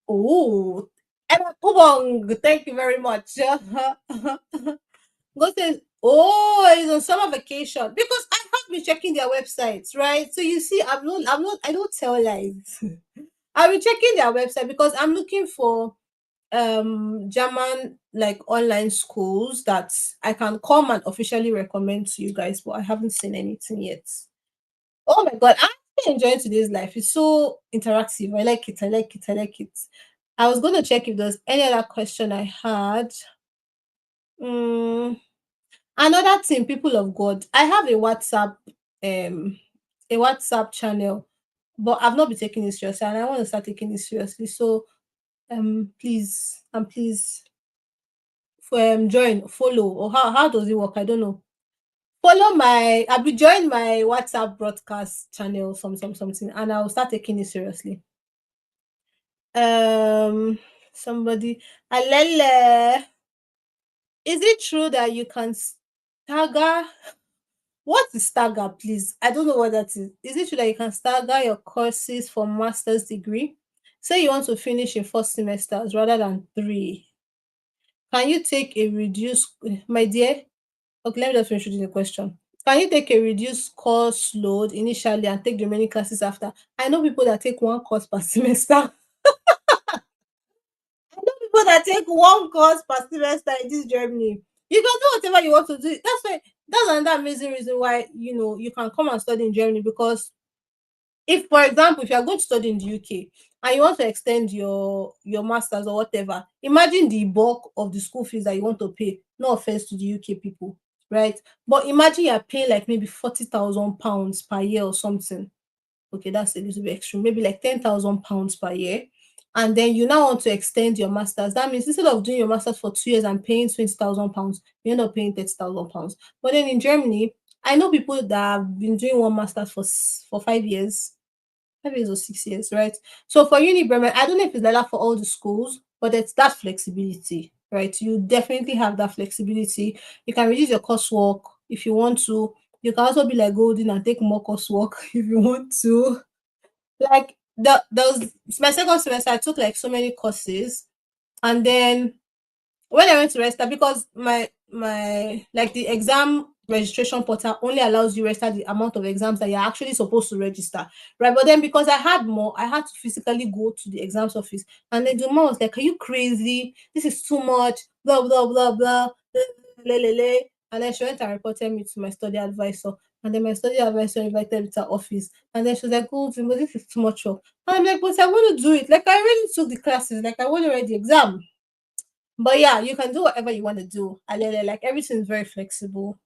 Oh, Emma Pubong, thank you very much. Go say, oh, it's on summer vacation because I have be checking their websites, right? So you see, I don't tell lies. I'll be checking their website because I'm looking for German like online schools that I can come and officially recommend to you guys, but I haven't seen anything yet. Oh my god, I'm really enjoying today's life. It's so interactive. I like it. I like it. I like it. I was going to check if there's any other question I had. Mm, another thing, people of God, I have um a WhatsApp channel, but I've not been taking it seriously, and I want to start taking it seriously. So please join, follow, or how does it work? I don't know. Follow my I'll be join my WhatsApp broadcast channel, something, and I'll start taking it seriously. Um somebody Alele, is it true that you can stagger? What is stagger, please? I don't know what that is. Is it true that you can stagger your courses for master's degree? Say you want to finish in 4 semesters rather than 3. Can you take a reduced, my dear? Okay, let me just finish reading the question. Can you take a reduced course load initially and take the remaining classes after? I know people that take 1 course per semester. I know people that take 1 course per semester in this Germany. You can do whatever you want to do. That's another amazing reason why you can come and study in Germany, because if, for example, if you are going to study in the UK and you want to extend your masters or whatever, imagine the bulk of the school fees that you want to pay. No offense to the UK people, right? But imagine you're paying like maybe 40,000 pounds per year or something. Okay, that's a little bit extreme. Maybe like 10,000 pounds per year. And then you now want to extend your masters. That means instead of doing your masters for 2 years and paying 20,000 pounds, you end up paying 30,000 pounds. But then in Germany, I know people that have been doing one masters for 5 years, 5 years or 6 years, right? So for Uni Bremen, I don't know if it's like that for all the schools, but it's that flexibility, right? You definitely have that flexibility. You can reduce your coursework if you want to. You can also be like Golden and take more coursework if you want to. Like there was my second semester, I took like so many courses, and then when I went to register, because my like the exam registration portal only allows you register the amount of exams that you're actually supposed to register, right? But then because I had more, I had to physically go to the exams office, and then the mom was like, "Are you crazy? This is too much." Blah blah blah blah. Le. And then she went and reported me to my study advisor. And then my study advisor invited me to her office. And then she was like, "Oh, but this is too much work." And I'm like, "But I want to do it. Like, I already took the classes. Like, I want to write the exam." But yeah, you can do whatever you want to do. Alele, like everything is very flexible.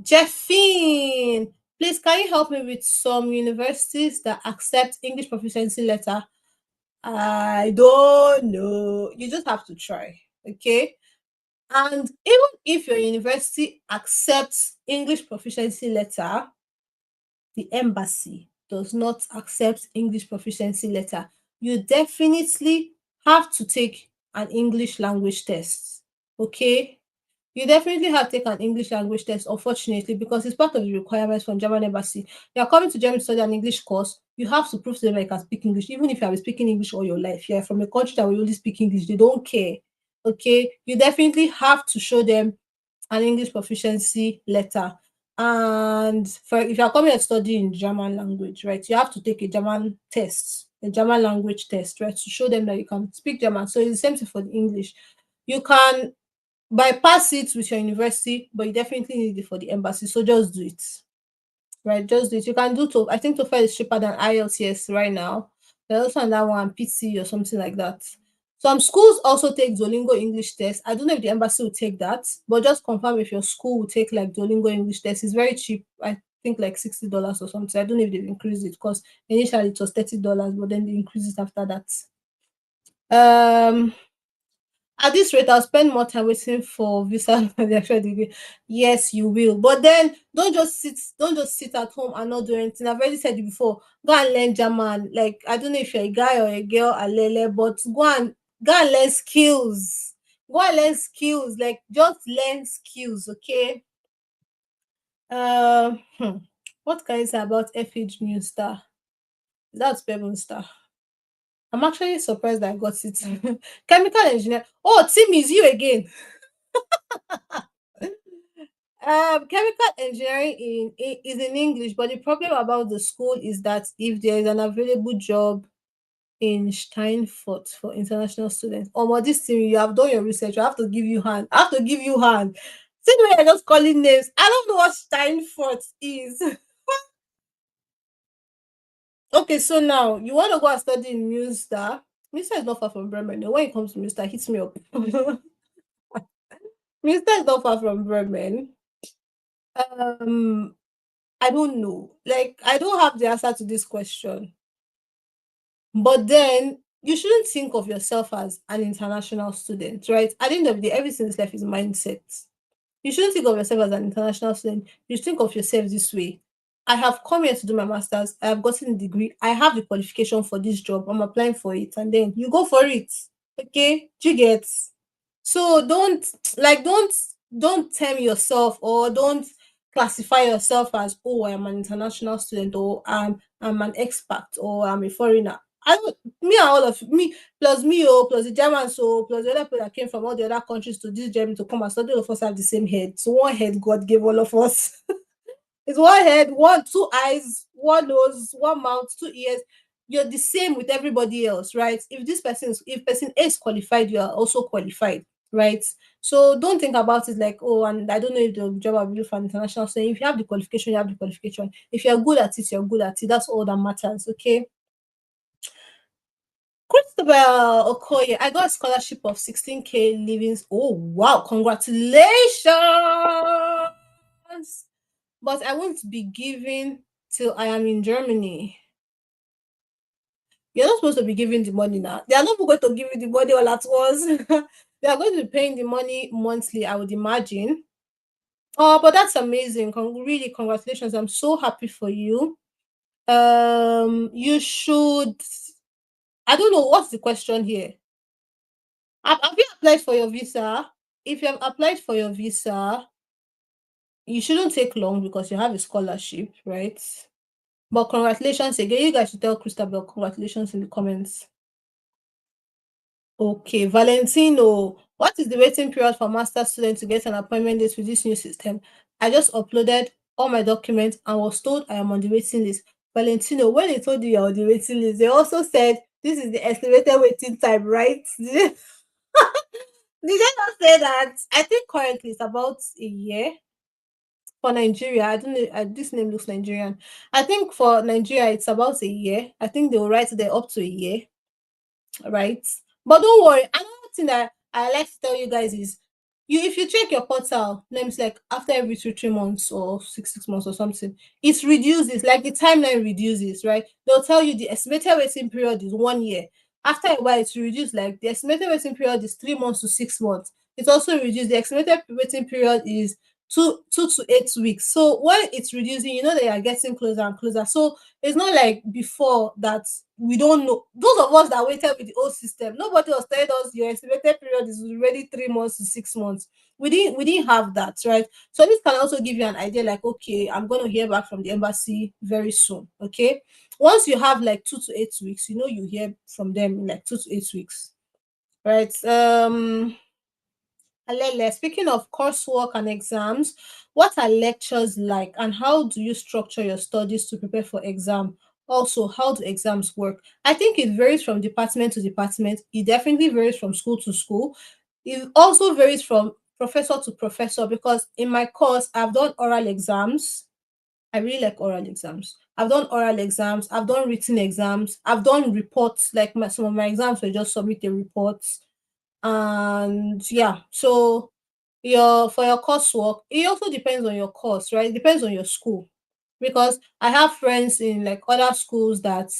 Jeffine, please can you help me with some universities that accept English proficiency letter? I don't know. You just have to try. Okay. And even if your university accepts English proficiency letter, the embassy does not accept English proficiency letter. You definitely have to take an English language test. Okay? You definitely have to take an English language test, unfortunately, because it's part of the requirements from German embassy. You're coming to Germany to study an English course, you have to prove to them that you can speak English, even if you have been speaking English all your life. You're from a country that will only speak English, they don't care. Okay? You definitely have to show them an English proficiency letter. And for if you're coming to study in German language, right, you have to take a German test, a German language test, right, to show them that you can speak German. So it's the same thing for the English. You can bypass it with your university, but you definitely need it for the embassy. So just do it. Right, just do it. You can do to I think TOEFL is cheaper than IELTS right now. There's also another one, PC or something like that. Some schools also take Duolingo English test. I don't know if the embassy will take that, but just confirm if your school will take like Duolingo English test. It's very cheap. I think like $60 or something. I don't know if they've increased it because initially it was $30, but then they increased it after that. Um at this rate, I'll spend more time waiting for visa for the actual degree. Yes, you will. But then don't just sit at home and not do anything. I've already said it before. Go and learn German. Like, I don't know if you're a guy or a girl, alele, but go and learn skills. Go and learn skills. Like, just learn skills, okay? Um, hmm. What can you say about FH New Star? That's Pebble Star. I'm actually surprised that I got it. Chemical engineer. Oh, Tim, is you again. Chemical engineering is in English, but the problem about the school is that if there is an available job in Steinfurt for international students, or this thing you have done your research, I have to give you hand. I have to give you hand. See the way I just calling names. I don't know what Steinfurt is. Okay, so now you want to go and study in Münster. Münster is not far from Bremen. No, when it comes to Münster, hit me up. Münster is not far from Bremen. Um, I don't know. Like, I don't have the answer to this question. But then you shouldn't think of yourself as an international student, right? At the end of the day, everything in life is mindset. You shouldn't think of yourself as an international student. You should think of yourself this way. I have come here to do my master's. I have gotten a degree. I have the qualification for this job. I'm applying for it. And then you go for it. Okay? Do you get? So don't term yourself, or don't classify yourself as, oh, I'm an international student, or I'm an expat, or I'm a foreigner. I don't, me and all of me plus me, oh, plus the Germans, so plus the other people that came from all the other countries to this Germany to come and study, all of us have the same head. So one head God gave all of us. It's one head, one, two eyes, one nose, one mouth, two ears. You're the same with everybody else, right? If person A is qualified, you are also qualified, right? So don't think about it like, oh, and I don't know if the job will be for an international student. If you have the qualification, you have the qualification. If you're good at it, you're good at it. That's all that matters, okay? Christabel Okoye, I got a scholarship of 16K livings. Oh, wow. Congratulations. But I won't be giving till I am in Germany. You're not supposed to be giving the money now. They are not going to give you the money all at once. They are going to be paying the money monthly, I would imagine. Oh, but that's amazing. Really, congratulations. I'm so happy for you. You should. I don't know what's the question here. Have you applied for your visa? If you have applied for your visa, you shouldn't take long because you have a scholarship, right? But congratulations again. You guys should tell Christabel congratulations in the comments. Okay, Valentino, what is the waiting period for master students to get an appointment date with this new system? I just uploaded all my documents and was told I am on the waiting list. Valentino, when they told you you're on the waiting list, they also said this is the estimated waiting time, right? Did they not say that? I think currently it's about a year for Nigeria. I don't know. This name looks Nigerian. I think for Nigeria it's about a year. I think they will write there up to a year, right? But don't worry. Another thing that I like to tell you guys is, if you check your portal, names like after every 2 3 months or 6 months or something, it reduces, like the timeline reduces, right? They'll tell you the estimated waiting period is 1 year. After a while, it's reduced, like the estimated waiting period is 3 months to 6 months. It's also reduced. The estimated waiting period is two to 8 weeks. So when it's reducing, you know that you're getting closer and closer. So it's not like before that we don't know. Those of us that waited with the old system, nobody was telling us your estimated period is already 3 months to 6 months. We didn't have that, right? So this can also give you an idea, like, okay, I'm going to hear back from the embassy very soon. Okay, once you have like 2 to 8 weeks, you hear from them in like 2 to 8 weeks, right? Alele, speaking of coursework and exams, what are lectures like, and how do you structure your studies to prepare for exam? Also, how do exams work? I think it varies from department to department. It definitely varies from school to school. It also varies from professor to professor, because in my course, I've done oral exams. I really like oral exams. I've done oral exams. I've done written exams. I've done reports. Like some of my exams were just submit a report. And yeah, so your coursework, it also depends on your course, right? It depends on your school, because I have friends in like other schools that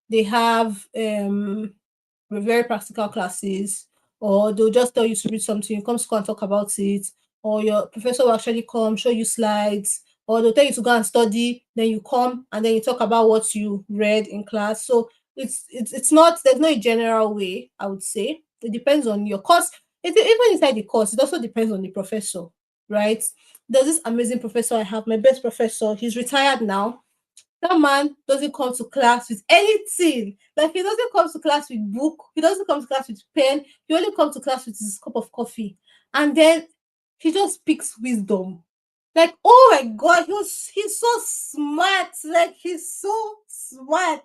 they have very practical classes, or they'll just tell you to read something, you come to school and talk about it, or your professor will actually come show you slides, or they'll tell you to go and study, then you come and then you talk about what you read in class. So it's not, there's no general way, I would say. It depends on your course. Even inside the course, it also depends on the professor, right? There's this amazing professor I have, my best professor. He's retired now. That man doesn't come to class with anything. Like, he doesn't come to class with book. He doesn't come to class with pen. He only comes to class with his cup of coffee. And then he just speaks wisdom. Like, oh my god, he's so smart. Like, he's so smart.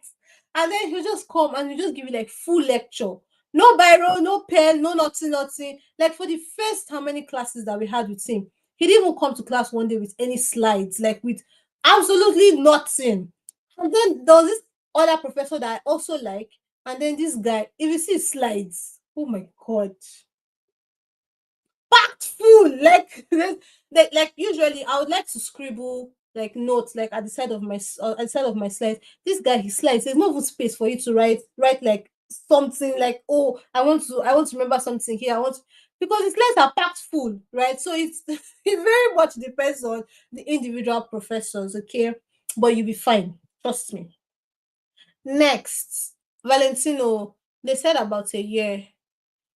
And then he'll just come and he'll just give you like full lecture. No biro, no pen, no nothing, nothing. Like for the first how many classes that we had with him, he didn't even come to class one day with any slides, like with absolutely nothing. And then there was this other professor that I also like, and then this guy, if you see slides, oh my god, packed full. Like like usually I would like to scribble like notes like at the side of my at the side of my slides. This guy, his slides, there's no even space for you to write like something like, oh, I want to remember something here. I want to, because his slides are packed full, right? So it's it very much depends on the individual professors, okay? But you'll be fine, trust me. Next, Valentino, they said about a year.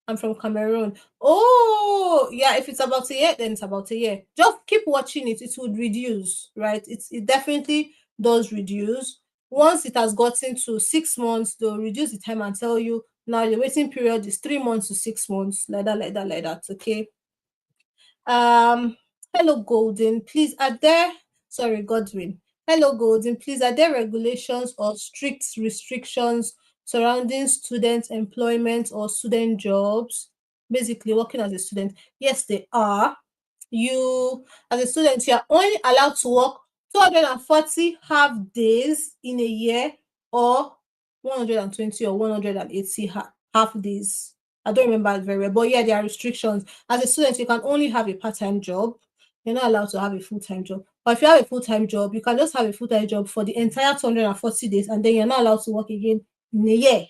I'm from Cameroon. Oh, yeah. If it's about a year, then it's about a year. Just keep watching it. It would reduce, right? It definitely does reduce. Once it has gotten to 6 months, they'll reduce the time and tell you now your waiting period is 3 months to 6 months, like that, like that, like that. Okay. Um, hello, Golden. Please, are there, sorry, Godwin. Hello, Golden. Please, are there regulations or strict restrictions surrounding student employment or student jobs? Basically, working as a student. Yes, they are. You, as a student, you are only allowed to work 240 half days in a year or 120 or 180 half days. I don't remember it very well, but yeah, there are restrictions. As a student, you can only have a part-time job. You're not allowed to have a full-time job. But if you have a full-time job, you can just have a full-time job for the entire 240 days, and then you're not allowed to work again in a year.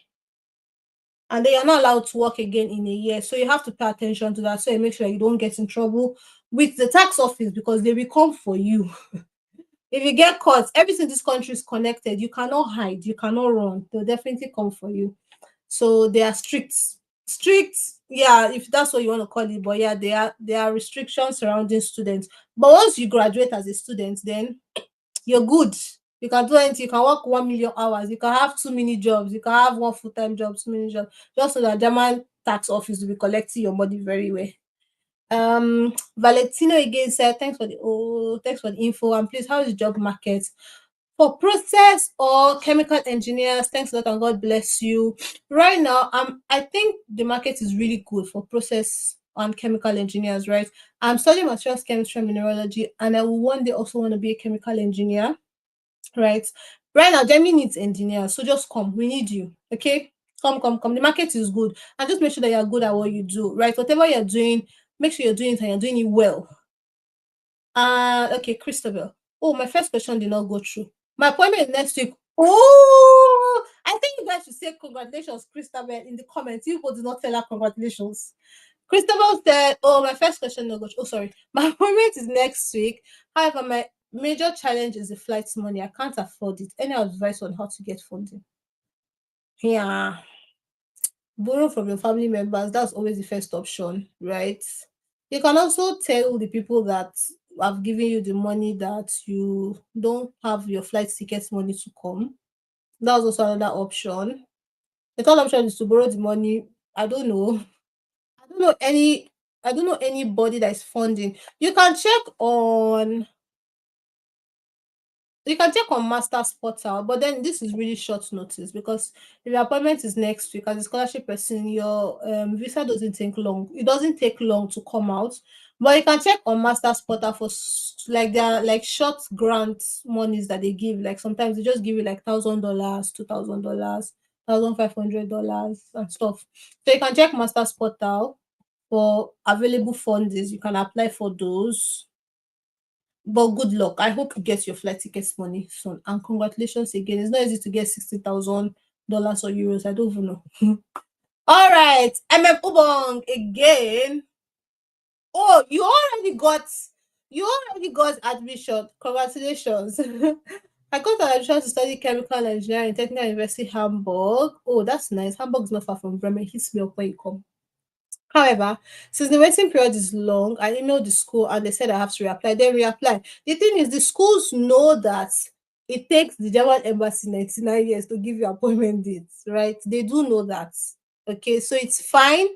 And then you're not allowed to work again in a year. So you have to pay attention to that. So you make sure you don't get in trouble with the tax office because they will come for you. If you get caught, everything in this country is connected. You cannot hide, you cannot run. They'll definitely come for you. So they are strict. Strict, yeah, if that's what you want to call it. But yeah, there are restrictions surrounding students. But once you graduate as a student, then you're good. You can do anything. You can work 1 million hours. You can have too many jobs. You can have one full-time job, too many jobs. Just so that German tax office will be collecting your money very well. Valentino again said, thanks for the info. And please, how is the job market for process or chemical engineers? Thanks a lot and God bless you. Right now, I think the market is really good for process and chemical engineers, right? I'm studying materials chemistry and mineralogy, and I will one day also want to be a chemical engineer, right? Right now, Germany needs engineers, so just come. We need you, okay? Come, come, come. The market is good, and just make sure that you're good at what you do, right? Whatever you're doing, make sure you're doing it and you're doing it well. Okay, Christabel. Oh, my first question did not go through. My appointment is next week. Oh, I think you guys should say congratulations, Christabel, in the comments. You people do not tell her congratulations. Christabel said, oh, my first question no go through. Oh, sorry. My appointment is next week. However, my major challenge is the flight money. I can't afford it. Any advice on how to get funding? Yeah, borrow from your family members. That's always the first option, right? You can also tell the people that have given you the money that you don't have your flight tickets money to come. That's also another option. The third option is to borrow the money. I don't know. I don't know any. I don't know anybody that is funding. You can check on Masters Portal, but then this is really short notice because if your appointment is next week as a scholarship person, your visa doesn't take long. It doesn't take long to come out, but you can check on Masters Portal for like there are like short grant monies that they give. Like sometimes they just give you like $1,000, $2,000, $1,500 and stuff. So you can check Masters Portal for available fundings. You can apply for those, but good luck. I hope you get your flight tickets money soon. And congratulations again. It's not easy to get $60,000 or euros. I don't even know. All right. MM Ubong again. Oh, you already got admission. Congratulations. I got an admission to study chemical engineering in Technical University Hamburg. Oh, that's nice. Hamburg's not far from Bremen. Hit me up when you come. However, since the waiting period is long, I emailed the school and they said I have to reapply. Then reapply. The thing is, the schools know that it takes the German embassy 99 years to give you appointment dates, right? They do know that. Okay, so it's fine.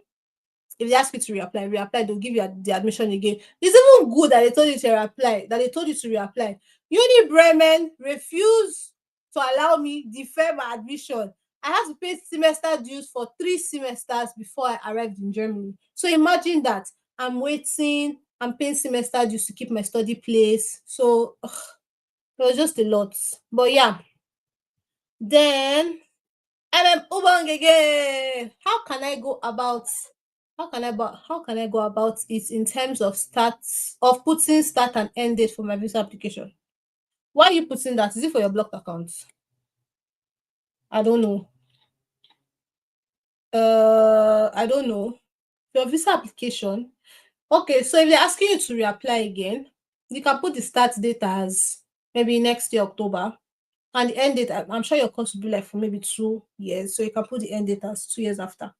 If they ask you to reapply, they'll give you the admission again. It's even good that they told you to reapply, that they told you to reapply. Uni Bremen refused to allow me defer my admission. I had to pay semester dues for 3 semesters before I arrived in Germany. So imagine that. I'm waiting, I'm paying semester dues to keep my study place. So it was just a lot. But yeah, then Ubang again. How can I go about it in terms of putting start and end date for my visa application? Why are you putting that? Is it for your blocked account? I don't know. I don't know. Your visa application. Okay, so if they're asking you to reapply again, you can put the start date as maybe next year, October. And the end date, I'm sure your course will be like for maybe 2 years. So you can put the end date as 2 years after.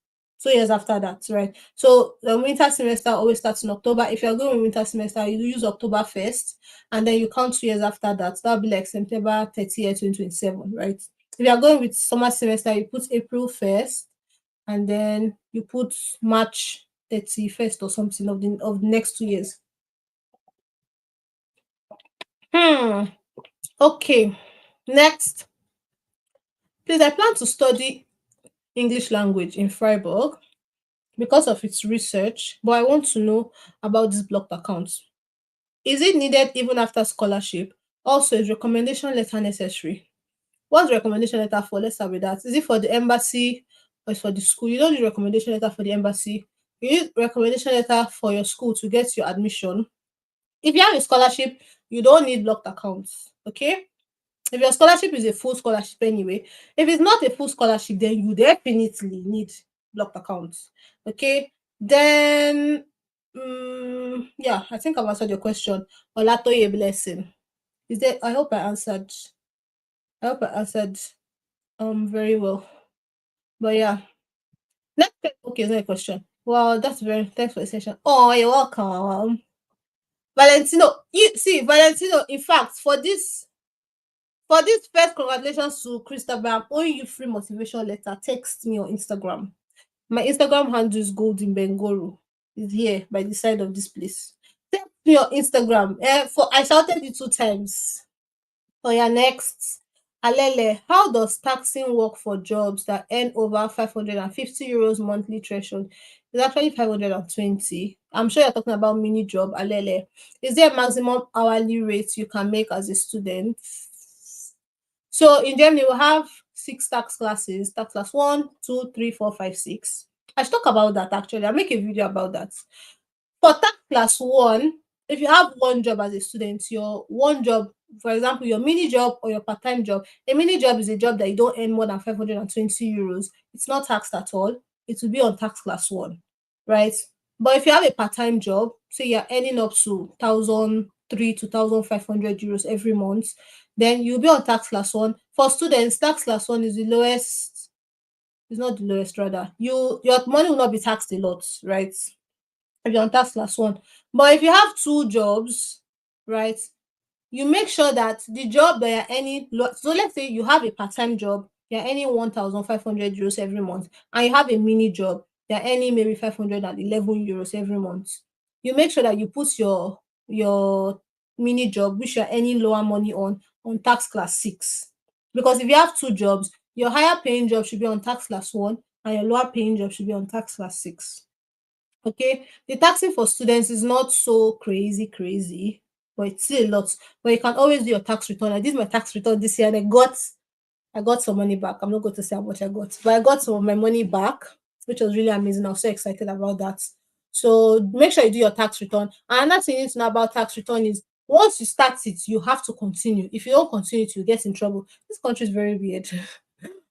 2 years after that, right? So the winter semester always starts in October. If you're going with winter semester, you use October 1st, and then you count 2 years after that. That'll be like September 30th, 2027, right? If you're going with summer semester, you put April 1st, and then you put March 31st or something of the next 2 years. Hmm. Okay. Next. Please, I plan to study English language in Freiburg because of its research, but I want to know about this blocked account. Is it needed even after scholarship? Also, is recommendation letter necessary? What's the recommendation letter for? Let's start with that. Is it for the embassy or is for the school? You don't need recommendation letter for the embassy. You need recommendation letter for your school to get your admission. If you have a scholarship, you don't need blocked accounts. Okay? If your scholarship is a full scholarship anyway, if it's not a full scholarship, then you definitely need blocked accounts. Okay, then yeah, I think I've answered your question. Olatoye blessing. Is there? I hope I answered. I hope I answered very well. But yeah, okay, is there a question? Well, that's very thanks for the session. Oh, you're welcome. Valentino, you see, Valentino, in fact, for this first, congratulations to Christopher. I'm owing you free motivation letter. Text me on Instagram. My Instagram handle is golden Ben-Goru. It's here by the side of this place. Text me on Instagram. For I shouted it 2 times. Oh yeah, next. Alele, how does taxing work for jobs that earn over 550 euros monthly threshold? It's actually 520. I'm sure you're talking about mini job, Alele. Is there a maximum hourly rate you can make as a student? So in Germany, we have 6 tax classes: tax class 1, 2, 3, 4, 5, 6. I should talk about that actually. I'll make a video about that. For tax class 1, if you have one job as a student, your one job, for example, your mini job or your part-time job, a mini job is a job that you don't earn more than 520 euros. It's not taxed at all. It will be on tax class 1, right? But if you have a part-time job, say you're earning up to 1,003 to 1,500 euros every month, then you'll be on tax class 1. For students, tax class 1 is the lowest. It's not the lowest, rather. Your money will not be taxed a lot, right? If you're on tax class 1. But if you have 2 jobs, right, you make sure that the job that you're earning, so let's say you have a part-time job, you're earning 1,500 euros every month, and you have a mini job, you're earning maybe 511 euros every month. You make sure that you put your mini job, which you're earning lower money on tax class 6. Because if you have 2 jobs, your higher paying job should be on tax class 1, and your lower paying job should be on tax class 6. Okay, the taxing for students is not so crazy, but it's still a lot. But you can always do your tax return. I did my tax return this year and I got some money back. I'm not going to say how much I got, but I got some of my money back, which was really amazing. I was so excited about that. So make sure you do your tax return. And another thing you need to know about tax return is once you start it, you have to continue. If you don't continue it, you get in trouble. This country is very weird.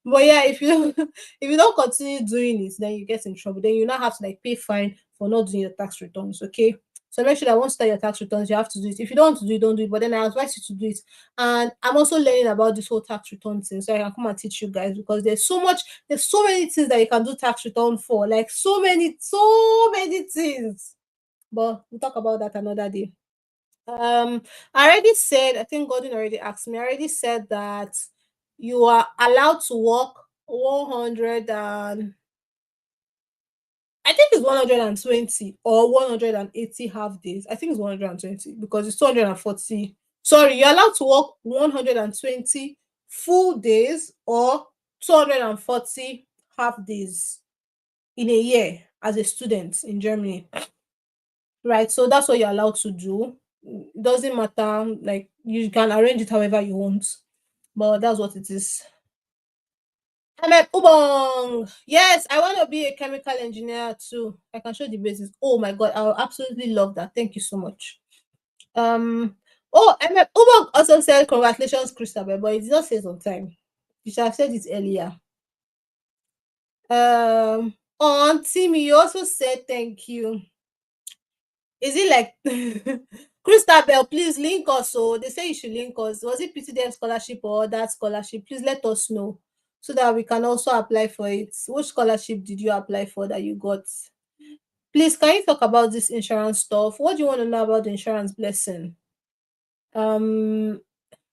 But yeah, if you if you don't continue doing it, then you get in trouble. Then you now have to like pay fine for not doing your tax returns. Okay. So make sure that once you start your tax returns, you have to do it. If you don't want to do it, don't do it. But then I advise you to do it. And I'm also learning about this whole tax return thing. So I can come and teach you guys because there's so many things that you can do tax return for. Like so many things. But we'll talk about that another day. I already said, I think Gordon already asked me, I already said that you are allowed to work 100 and I think it's 120 or 180 half days. I think it's 120 because it's 240. Sorry, you're allowed to work 120 full days or 240 half days in a year as a student in Germany. Right. So that's what you're allowed to do. It doesn't matter, like you can arrange it however you want, but that's what it is. Ahmed Ubong. Yes, I want to be a chemical engineer too. I can show the basis. Oh my god, I will absolutely love that. Thank you so much. Um. Oh, Ahmed Ubong also said congratulations, Christabel, but it did not say it on time. You should have said it earlier. On Timmy, you also said thank you. Is it like Christabel, please link us. So they say you should link us. Was it PTDF scholarship or that scholarship? Please let us know so that we can also apply for it. Which scholarship did you apply for that you got? Please, can you talk about this insurance stuff? What do you want to know about the insurance blessing? Um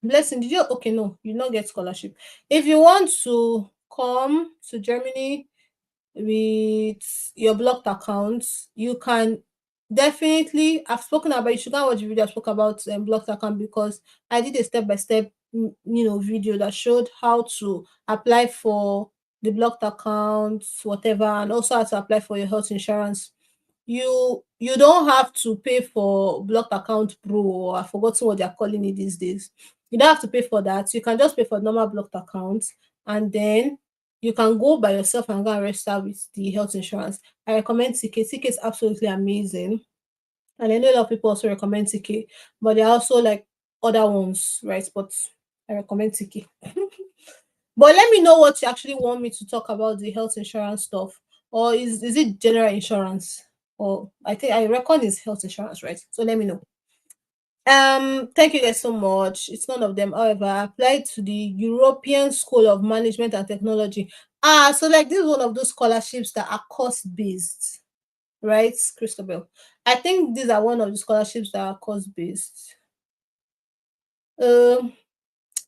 Blessing, did you okay? No, you not get scholarship. If you want to come to Germany with your blocked account, you can definitely. I've spoken about. You should go and watch the video I spoke about blocked account because I did a step by step, video that showed how to apply for the blocked account, whatever, and also how to apply for your health insurance. You don't have to pay for blocked account pro, or I've forgotten what they're calling it these days. You don't have to pay for that. You can just pay for normal blocked account, and then you can go by yourself and go and register with the health insurance. I recommend CK. CK is absolutely amazing. And I know a lot of people also recommend CK, but there are also like other ones, right? But I recommend CK. But let me know what you actually want me to talk about the health insurance stuff. Or is it general insurance? Or I think I reckon it's health insurance, right? So let me know. Thank you guys so much. It's none of them. However, I applied to the European School of Management and Technology. So like this is one of those scholarships that are cost based, right, Christabel? I think these are one of the scholarships that are cost based. Um,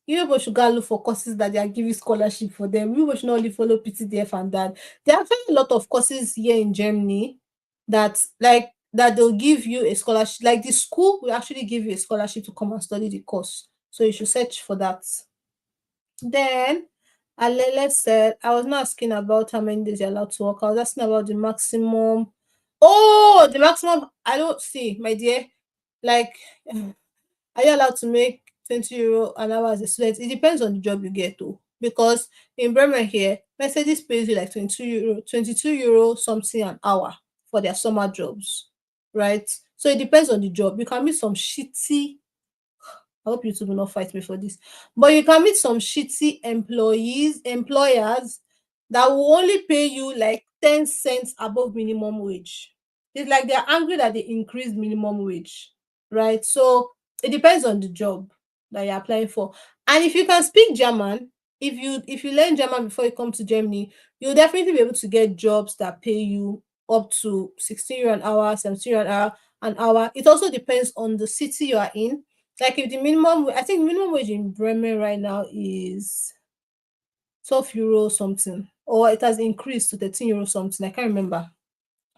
you people should go and look for courses that they are giving scholarship for them. You people should not only follow PTDF and that. There are actually a lot of courses here in Germany that they'll give you a scholarship. Like the school will actually give you a scholarship to come and study the course. So you should search for that. Then Alele said, I was not asking about how many days you're allowed to work. I was asking about the maximum. Oh, the maximum. I don't see, my dear. Like, are you allowed to make 20 euro an hour as a student? It depends on the job you get to. Because in Bremen here, Mercedes pays you like 22 euro something an hour for their summer jobs, right? So it depends on the job. You can meet some shitty, I hope YouTube will not fight me for this. But you can meet some shitty employers that will only pay you like 10 cents above minimum wage. It's like they're angry that they increased minimum wage, right? So it depends on the job that you're applying for. And if you can speak German, if you learn German before you come to Germany, you'll definitely be able to get jobs that pay you up to 16 euro an hour, 17 euro an hour. It also depends on the city you are in, like if the minimum, I think minimum wage in Bremen right now is 12 euro something, or it has increased to 13 euro something. I can't remember,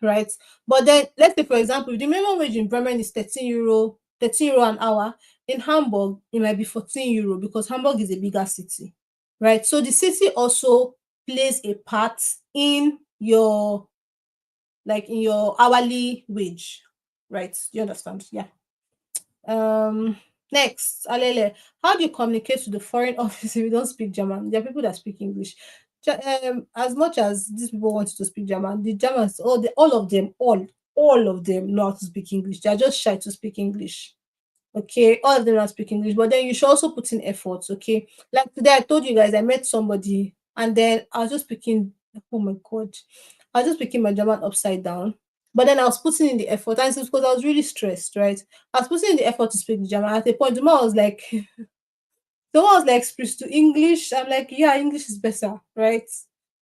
right? But then let's say for example, if the minimum wage in Bremen is 13 euro an hour, in Hamburg it might be 14 euro because Hamburg is a bigger city, right? So the city also plays a part in your hourly wage, right? Do you understand? Yeah. Um, Next, Alele, how do you communicate to the foreign office if you don't speak German? There are people that speak English. As much as these people want you to speak German, the Germans, all of them know how to speak English. They are just shy to speak English. Okay, all of them are speak English, but then you should also put in efforts. Okay, like today I told you guys I met somebody and then I was just speaking. Oh my god, I was just speaking my German upside down. But then I was putting in the effort, and it's because I was really stressed, right? I was putting in the effort to speak German. At a point, the one was like, switch to English. I'm like, yeah, English is better, right?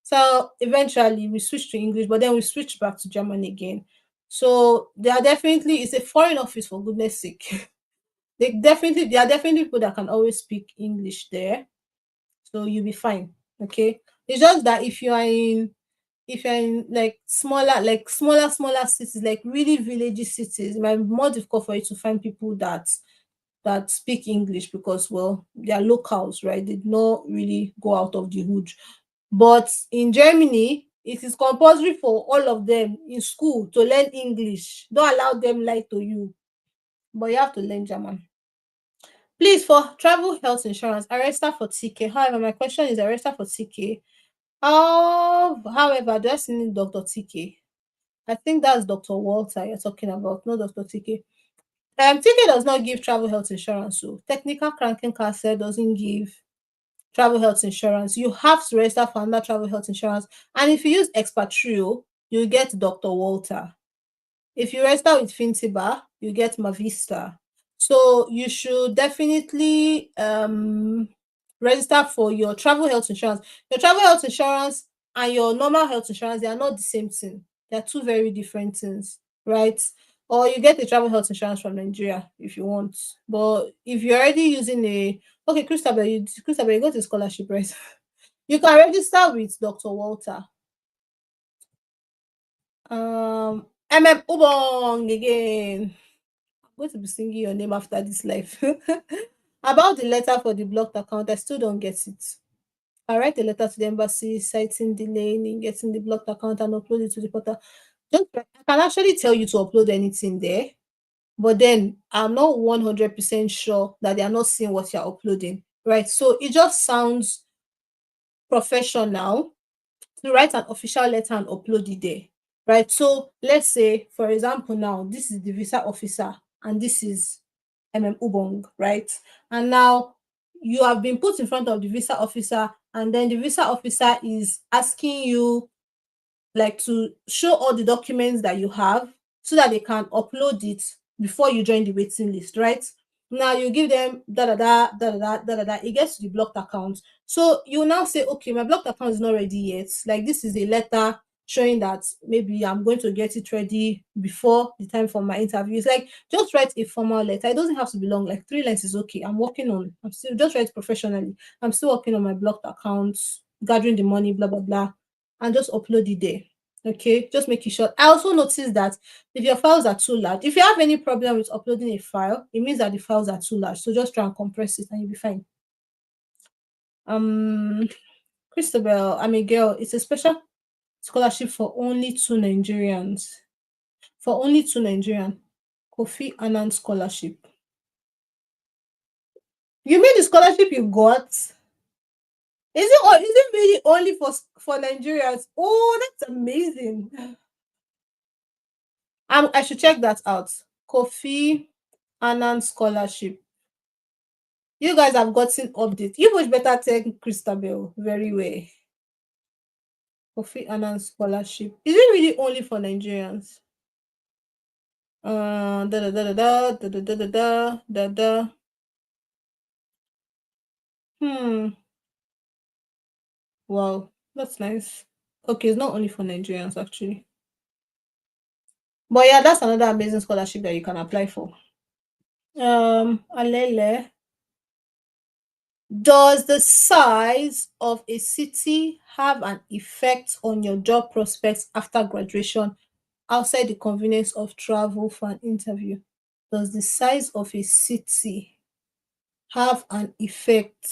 So eventually we switched to English, but then we switched back to German again. So it's a foreign office for goodness sake. There are definitely people that can always speak English there. So you'll be fine. Okay. It's just that if you're in like smaller cities, like really village cities, it might be more difficult for you to find people that speak English because, well, they are locals, right? They did not really go out of the hood. But in Germany, it is compulsory for all of them in school to learn English. Don't allow them lie to you, but you have to learn German. Please, for travel health insurance, I register for TK. However, my question is, I register for TK. However, do I still need Dr. TK? I think that's Dr. Walter you're talking about, not Dr. TK. TK does not give travel health insurance, so technical Krankenkasse doesn't give travel health insurance. You have to register for another travel health insurance, and if you use Expatrio, you get Dr. Walter. If you register with Fintiba, you get Mavista. So you should definitely register for your travel health insurance. Your travel health insurance and your normal health insurance, they are not the same thing. They are two very different things, right? Or you get a travel health insurance from Nigeria if you want. But if you're already using Christabel, you got a scholarship, right? You can register with Dr. Walter. Ubong again. I'm going to be singing your name after this life. About the letter for the blocked account, I still don't get it. I write a letter to the embassy citing delay in getting the blocked account and upload it to the portal. I can actually tell you to upload anything there, but then I'm not 100% sure that they are not seeing what you're uploading, right? So it just sounds professional to write an official letter and upload it there, right? So let's say, for example, now this is the visa officer and this is Ubong, right? And now you have been put in front of the visa officer, and then the visa officer is asking you like to show all the documents that you have so that they can upload it before you join the waiting list, right? Now you give them da da da da da da da da. It gets to the blocked account. So you now say, okay, my blocked account is not ready yet. Like this is a letter showing that maybe I'm going to get it ready before the time for my interview. It's like just write a formal letter. It doesn't have to be long, like 3 lines is okay. I'm still just write professionally. I'm still working on my blocked accounts, gathering the money, blah blah blah, and just upload it there. Okay, just make it short. I also noticed that if your files are too large, if you have any problem with uploading a file, it means that the files are too large. So just try and compress it and you'll be fine. Um, Christabel, I'm a girl. It's a special scholarship for only two Nigerians. For only two Nigerian. Kofi Annan scholarship. You mean the scholarship you got? Is it really only for Nigerians? Oh, that's amazing. I should check that out. Kofi Annan scholarship. You guys have gotten updates. You much better take Christabel very well. Kofi Annan scholarship. Is it really only for Nigerians? Da da da da da da da da da da da. Hmm. Wow, that's nice. Okay, it's not only for Nigerians actually. But yeah, that's another amazing scholarship that you can apply for. Alele. Does the size of a city have an effect on your job prospects after graduation outside the convenience of travel for an interview? Does the size of a city have an effect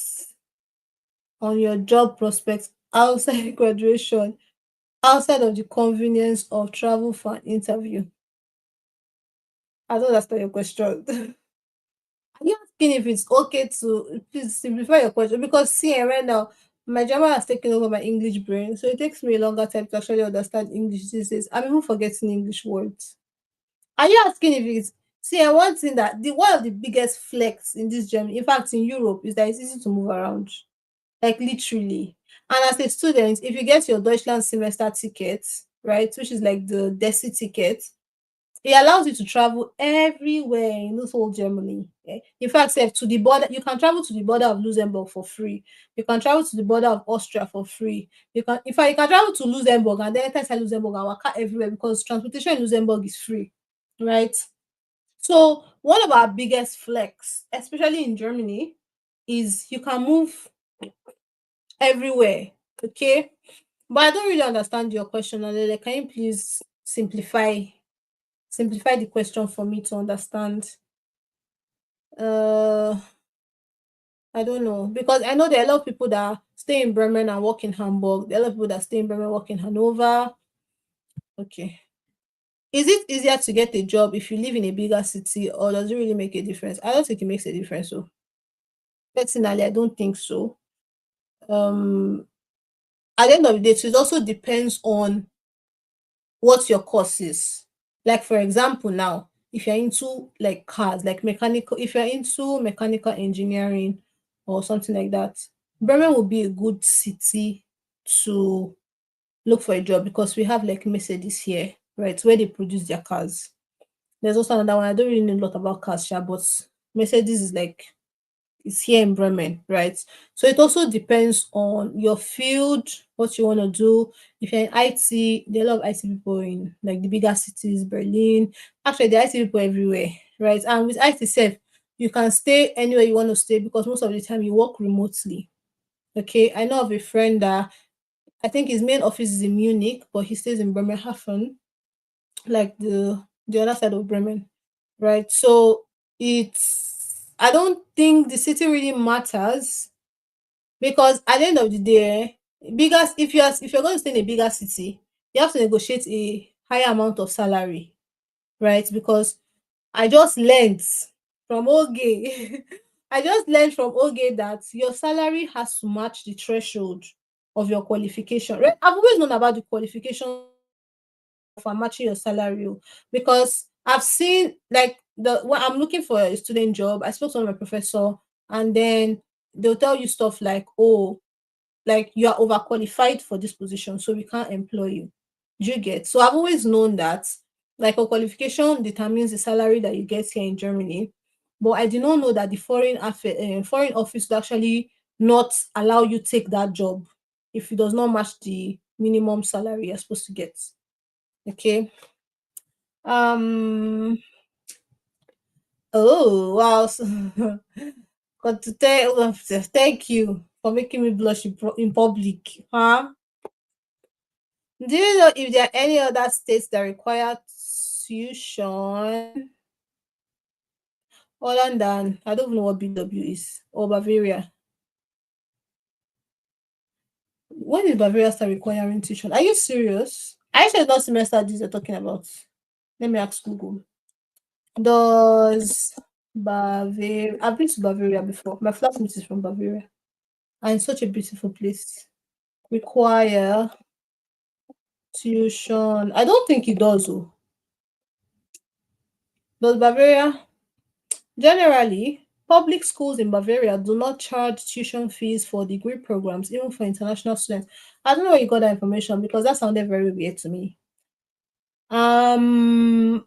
on your job prospects outside graduation, outside of the convenience of travel for an interview? I don't understand your question. Are you asking if it's okay to please simplify your question? Because see, right now, my German has taken over my English brain, so it takes me a longer time to actually understand English these days. I'm even forgetting English words. Are you asking if it's see? And one thing that the one of the biggest flex in this Germany, in fact, in Europe, is that it's easy to move around, like literally. And as a student, if you get your Deutschland semester ticket, right, which is like the DESI ticket, it allows you to travel everywhere in this whole Germany. In fact, sef, to the border, you can travel to the border of Luxembourg for free. You can travel to the border of Austria for free. In fact, you can travel to Luxembourg and then enter inside Luxembourg and walk everywhere because transportation in Luxembourg is free, right? So one of our biggest flex, especially in Germany, is you can move everywhere. Okay, But I don't really understand your question, Alele. Can you please simplify the question for me to understand? Uh, I don't know because I know there are a lot of people that stay in Bremen and work in Hamburg. There are a lot of people that stay in Bremen work in Hanover. Okay. Is it easier to get a job if you live in a bigger city, or does it really make a difference? I don't think it makes a difference. So personally, I don't think so. Um, at the end of the day, it also depends on what your course is. Like for example, now if you're into like cars, like mechanical, if you're into mechanical engineering or something like that, Bremen will be a good city to look for a job because we have like Mercedes here, right, where they produce their cars. There's also another one. I don't really know a lot about cars, sha, but Mercedes is like it's here in Bremen, right? So it also depends on your field, what you want to do. If you're in IT, there are a lot of IT people in like the bigger cities, Berlin. Actually, there are IT people everywhere, right? And with IT itself, you can stay anywhere you want to stay because most of the time you work remotely. Okay, I know of a friend that I think his main office is in Munich, but he stays in Bremerhaven, like the other side of Bremen, right? So it's I don't think the city really matters because at the end of the day, bigger if you're going to stay in a bigger city, you have to negotiate a higher amount of salary, right? Because I just learned from Oge, I just learned from Oge that your salary has to match the threshold of your qualification. Right? I've always known about the qualification for matching your salary because I've seen like the when I'm looking for a student job, I spoke to my professor and then they'll tell you stuff like, oh, like you are overqualified for this position, so we can't employ you. Do you get? So I've always known that like a qualification determines the salary that you get here in Germany. But I did not know that the foreign office will actually not allow you take that job if it does not match the minimum salary you're supposed to get. Okay. Um. Oh wow. Got to thank you for making me blush in public. Huh? Do you know if there are any other states that require tuition other than I don't even know what BW is or Bavaria? When did Bavaria start requiring tuition? Are you serious? I said not semester this you're talking about. Let me ask Google. Does Bavaria I've been to Bavaria before. My flatmate is from Bavaria. And it's such a beautiful place. Require tuition. I don't think it does. Oh. Does Bavaria? Generally, public schools in Bavaria do not charge tuition fees for degree programs, even for international students. I don't know where you got that information because that sounded very weird to me. Um,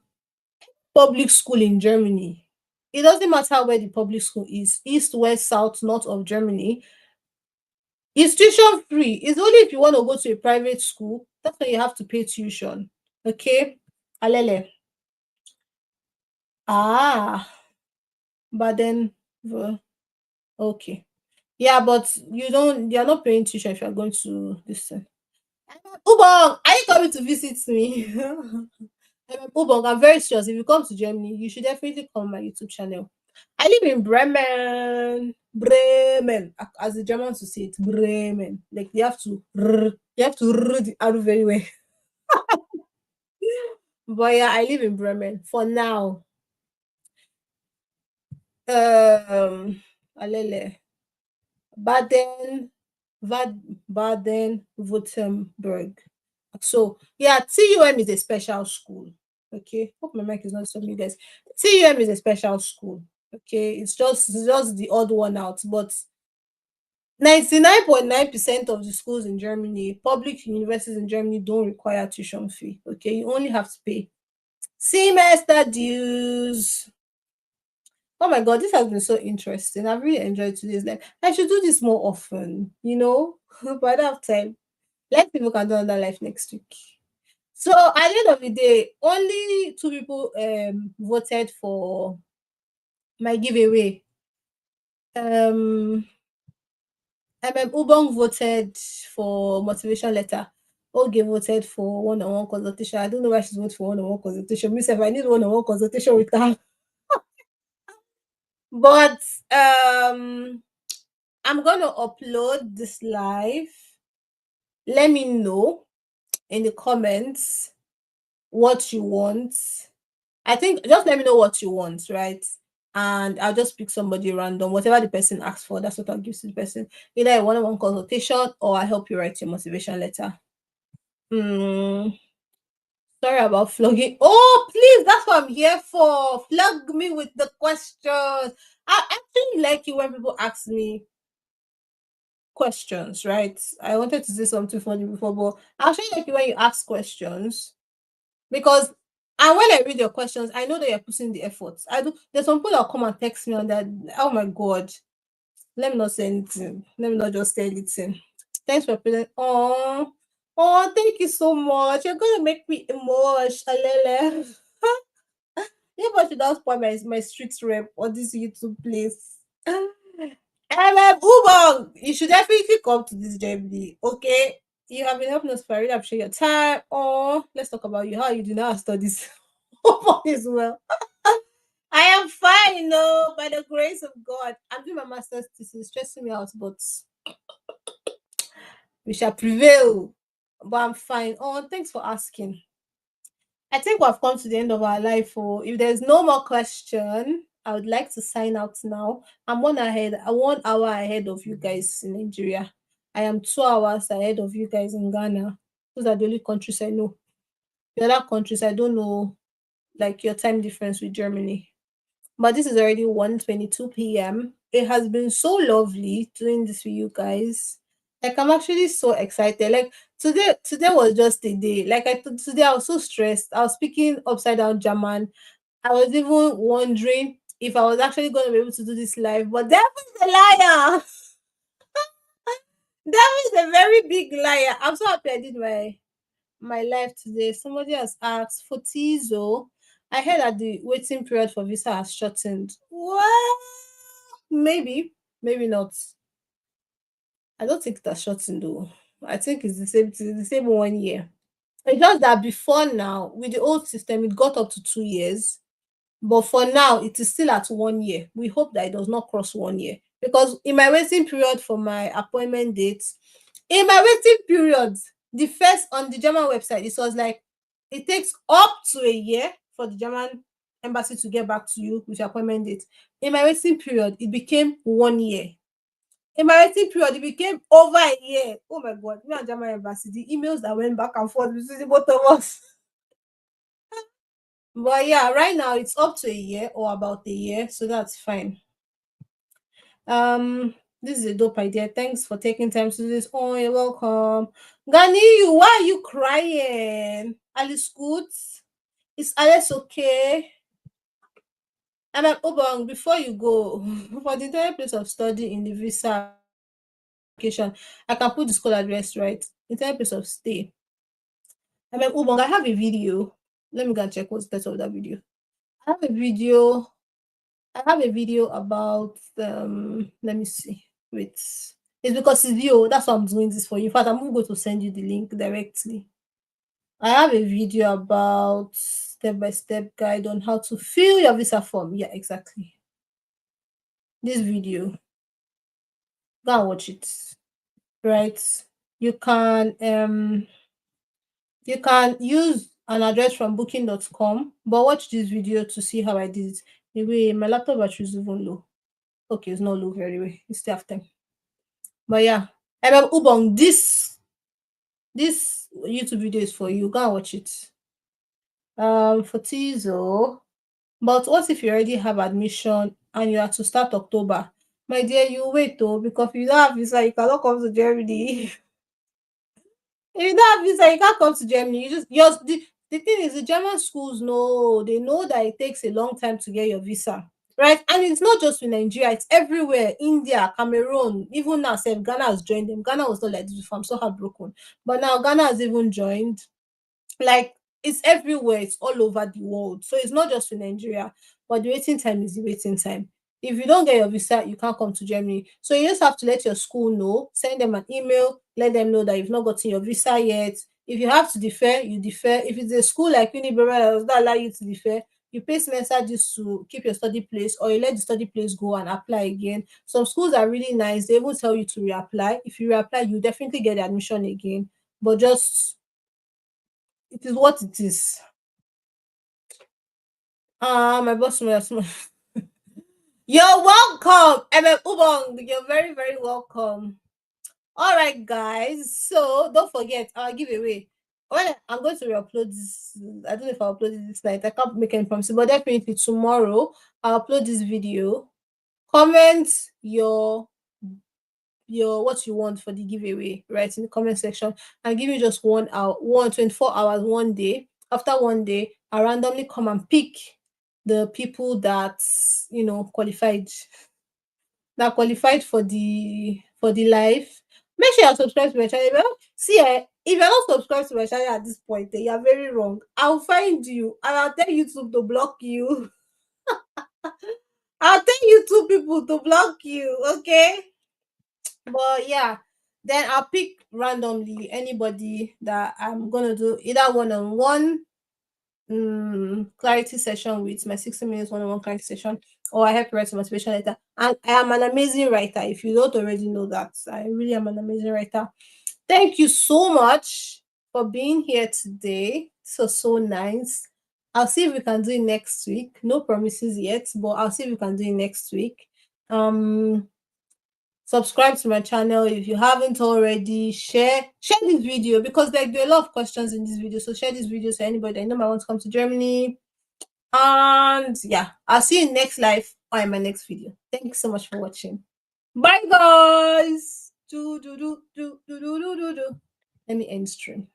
Public school in Germany. It doesn't matter where the public school is, east, west, south, north of Germany. It's tuition free. It's only if you want to go to a private school, that's when you have to pay tuition. Okay? Alele. Ah, but then, okay. Yeah, but you're not paying tuition if you're going to this thing. Ubong, are you coming to visit me? Ubong, I'm very serious. If you come to Germany, you should definitely come on my YouTube channel. I live in Bremen. Bremen. As the Germans would say it, Bremen. Like you have to the R very well. But yeah, I live in Bremen for now. Alele. Baden, Baden-Württemberg. So yeah, TUM is a special school. Okay, hope my mic is not showing you guys. TUM is a special school. Okay, it's just the odd one out, but 99.9% of the schools in Germany, public universities in Germany, don't require tuition fee. Okay, you only have to pay semester dues. Oh my god, this has been so interesting. I've really enjoyed today's life. I should do this more often, but I don't have time. Let people can do another life next week. So at the end of the day, only two people voted for my giveaway. Um Ubong voted for motivation letter. Oge voted for one-on-one consultation. I don't know why she's voting for one-on-one consultation. Myself, I need one-on-one consultation with her. But I'm gonna upload this live. Let me know in the comments what you want. I think just let me know what you want, right? And I'll just pick somebody random. Whatever the person asks for, that's what I'll give to the person. Either a one-on-one consultation or I help you write your motivation letter. Hmm. Sorry about flogging. Oh, please, that's what I'm here for. Flog me with the questions. I actually like it when people ask me questions, right? I wanted to say something funny before, but I actually like it when you ask questions because and when I read your questions, I know that you're putting the efforts. I do. There's some people that come and text me and that, oh my god, let me not say anything. Let me not just say anything. Thanks for putting. Oh, thank you so much. You're gonna make me emotional. Alele. If I should not spoil my street rep on this YouTube place. Ubong, you should definitely come to this Germany, okay? You have been helping us for I really appreciate your time. Oh, let's talk about you. How are you doing now studies? Hope as well. I am fine, no, by the grace of God. I'm doing my master's thesis, stressing me out, but we shall prevail. But I'm fine. Oh, thanks for asking. I think we've come to the end of our life. Oh, if there's no more question, I would like to sign out now. I'm 1 hour ahead of you guys in Nigeria. I am 2 hours ahead of you guys in Ghana. Those are the only countries I know. The other countries I don't know, like your time difference with Germany. But this is already 1:22 p.m. It has been so lovely doing this with you guys. Like I'm actually so excited. Like today was just a day. Like today I was so stressed. I was speaking upside down German. I was even wondering if I was actually going to be able to do this live. But that was a liar. That was a very big liar. I'm so happy I did my life today. Somebody has asked for Tizo. I heard that the waiting period for visa has shortened. Well, maybe not. I don't think that's shortened though. I think it's the same 1 year. It's just that before now, with the old system, it got up to 2 years. But for now, it is still at 1 year. We hope that it does not cross 1 year. Because in my waiting period for my appointment dates, in my waiting period, the first on the German website, it was like it takes up to a year for the German embassy to get back to you with your appointment date. In my waiting period, it became 1 year. In my waiting period, it became over a year. Oh my god, me and German embassy, the emails that went back and forth between the both of us. But yeah, right now it's up to a year or about a year, so that's fine. Um, this is a dope idea. Thanks for taking time to do this. Oh, you're welcome. Gani, why are you crying? Alice good? Is Alice okay? And Obong, before you go, for the entire place of study in the visa application, I can put the school address, right? Entire place of stay. Obong, I have a video. Let me go and check what's the title of that video. I have a video about let me see. Wait. It's because it's you. That's why I'm doing this for you. In fact, I'm going to send you the link directly. I have a video about step-by-step guide on how to fill your visa form. Yeah, exactly. This video. Go and watch it. Right. You can use an address from booking.com, but watch this video to see how I did it. Maybe my laptop battery is even low. Okay, it's not low very well. It's still have time. But yeah, Ubong, this YouTube video is for you. Go and watch it. For Tizo. But what if you already have admission and you are to start October? My dear, you wait though, because if you don't have visa, you cannot come to Germany. If you don't have visa, you can't come to Germany. The thing is the German schools know they know that it takes a long time to get your visa. Right? And it's not just in Nigeria, it's everywhere. India, Cameroon, even now, Ghana has joined them. Ghana was not like this before. I'm so heartbroken. But now Ghana has even joined. Like it's everywhere, it's all over the world. So it's not just in Nigeria, but the waiting time is the waiting time. If you don't get your visa, you can't come to Germany. So you just have to let your school know, send them an email, let them know that you've not gotten your visa yet. If you have to defer, you defer. If it's a school like Unibrera that does not allow you to defer, you pay semester dues to keep your study place, or you let the study place go and apply again. Some schools are really nice. They will tell you to reapply. If you reapply, you definitely get the admission again. But just, it is what it is. My boss, you're welcome. Ubong, you're very, very welcome. All right, guys. So don't forget our giveaway. I'm going to re-upload this. I don't know if I'll upload it this night. I can't make any promises, but definitely tomorrow I'll upload this video. Comment your what you want for the giveaway, right, in the comment section. I'll give you just 1 hour, 24 hours, 1 day. After 1 day, I randomly come and pick the people that qualified, for the live. Make sure you're subscribed to my channel. See, if you're not subscribed to my channel at this point, then you're very wrong. I'll find you and I'll tell YouTube to block you. I'll tell YouTube people to block you, okay? But yeah, then I'll pick randomly anybody that I'm gonna do either one-on-one clarity session with, my 60 minutes one-on-one clarity session, or I help you write a motivation letter. And I am an amazing writer. If you don't already know that, I really am an amazing writer. Thank you so much for being here today. This was so nice. I'll see if we can do it next week. No promises yet, but I'll see if we can do it next week. Subscribe to my channel if you haven't already. Share this video, because there are a lot of questions in this video. So share this video to anybody that might want to come to Germany. And yeah, I'll see you next live or in my next video. Thank you so much for watching. Bye, guys. Let me end stream.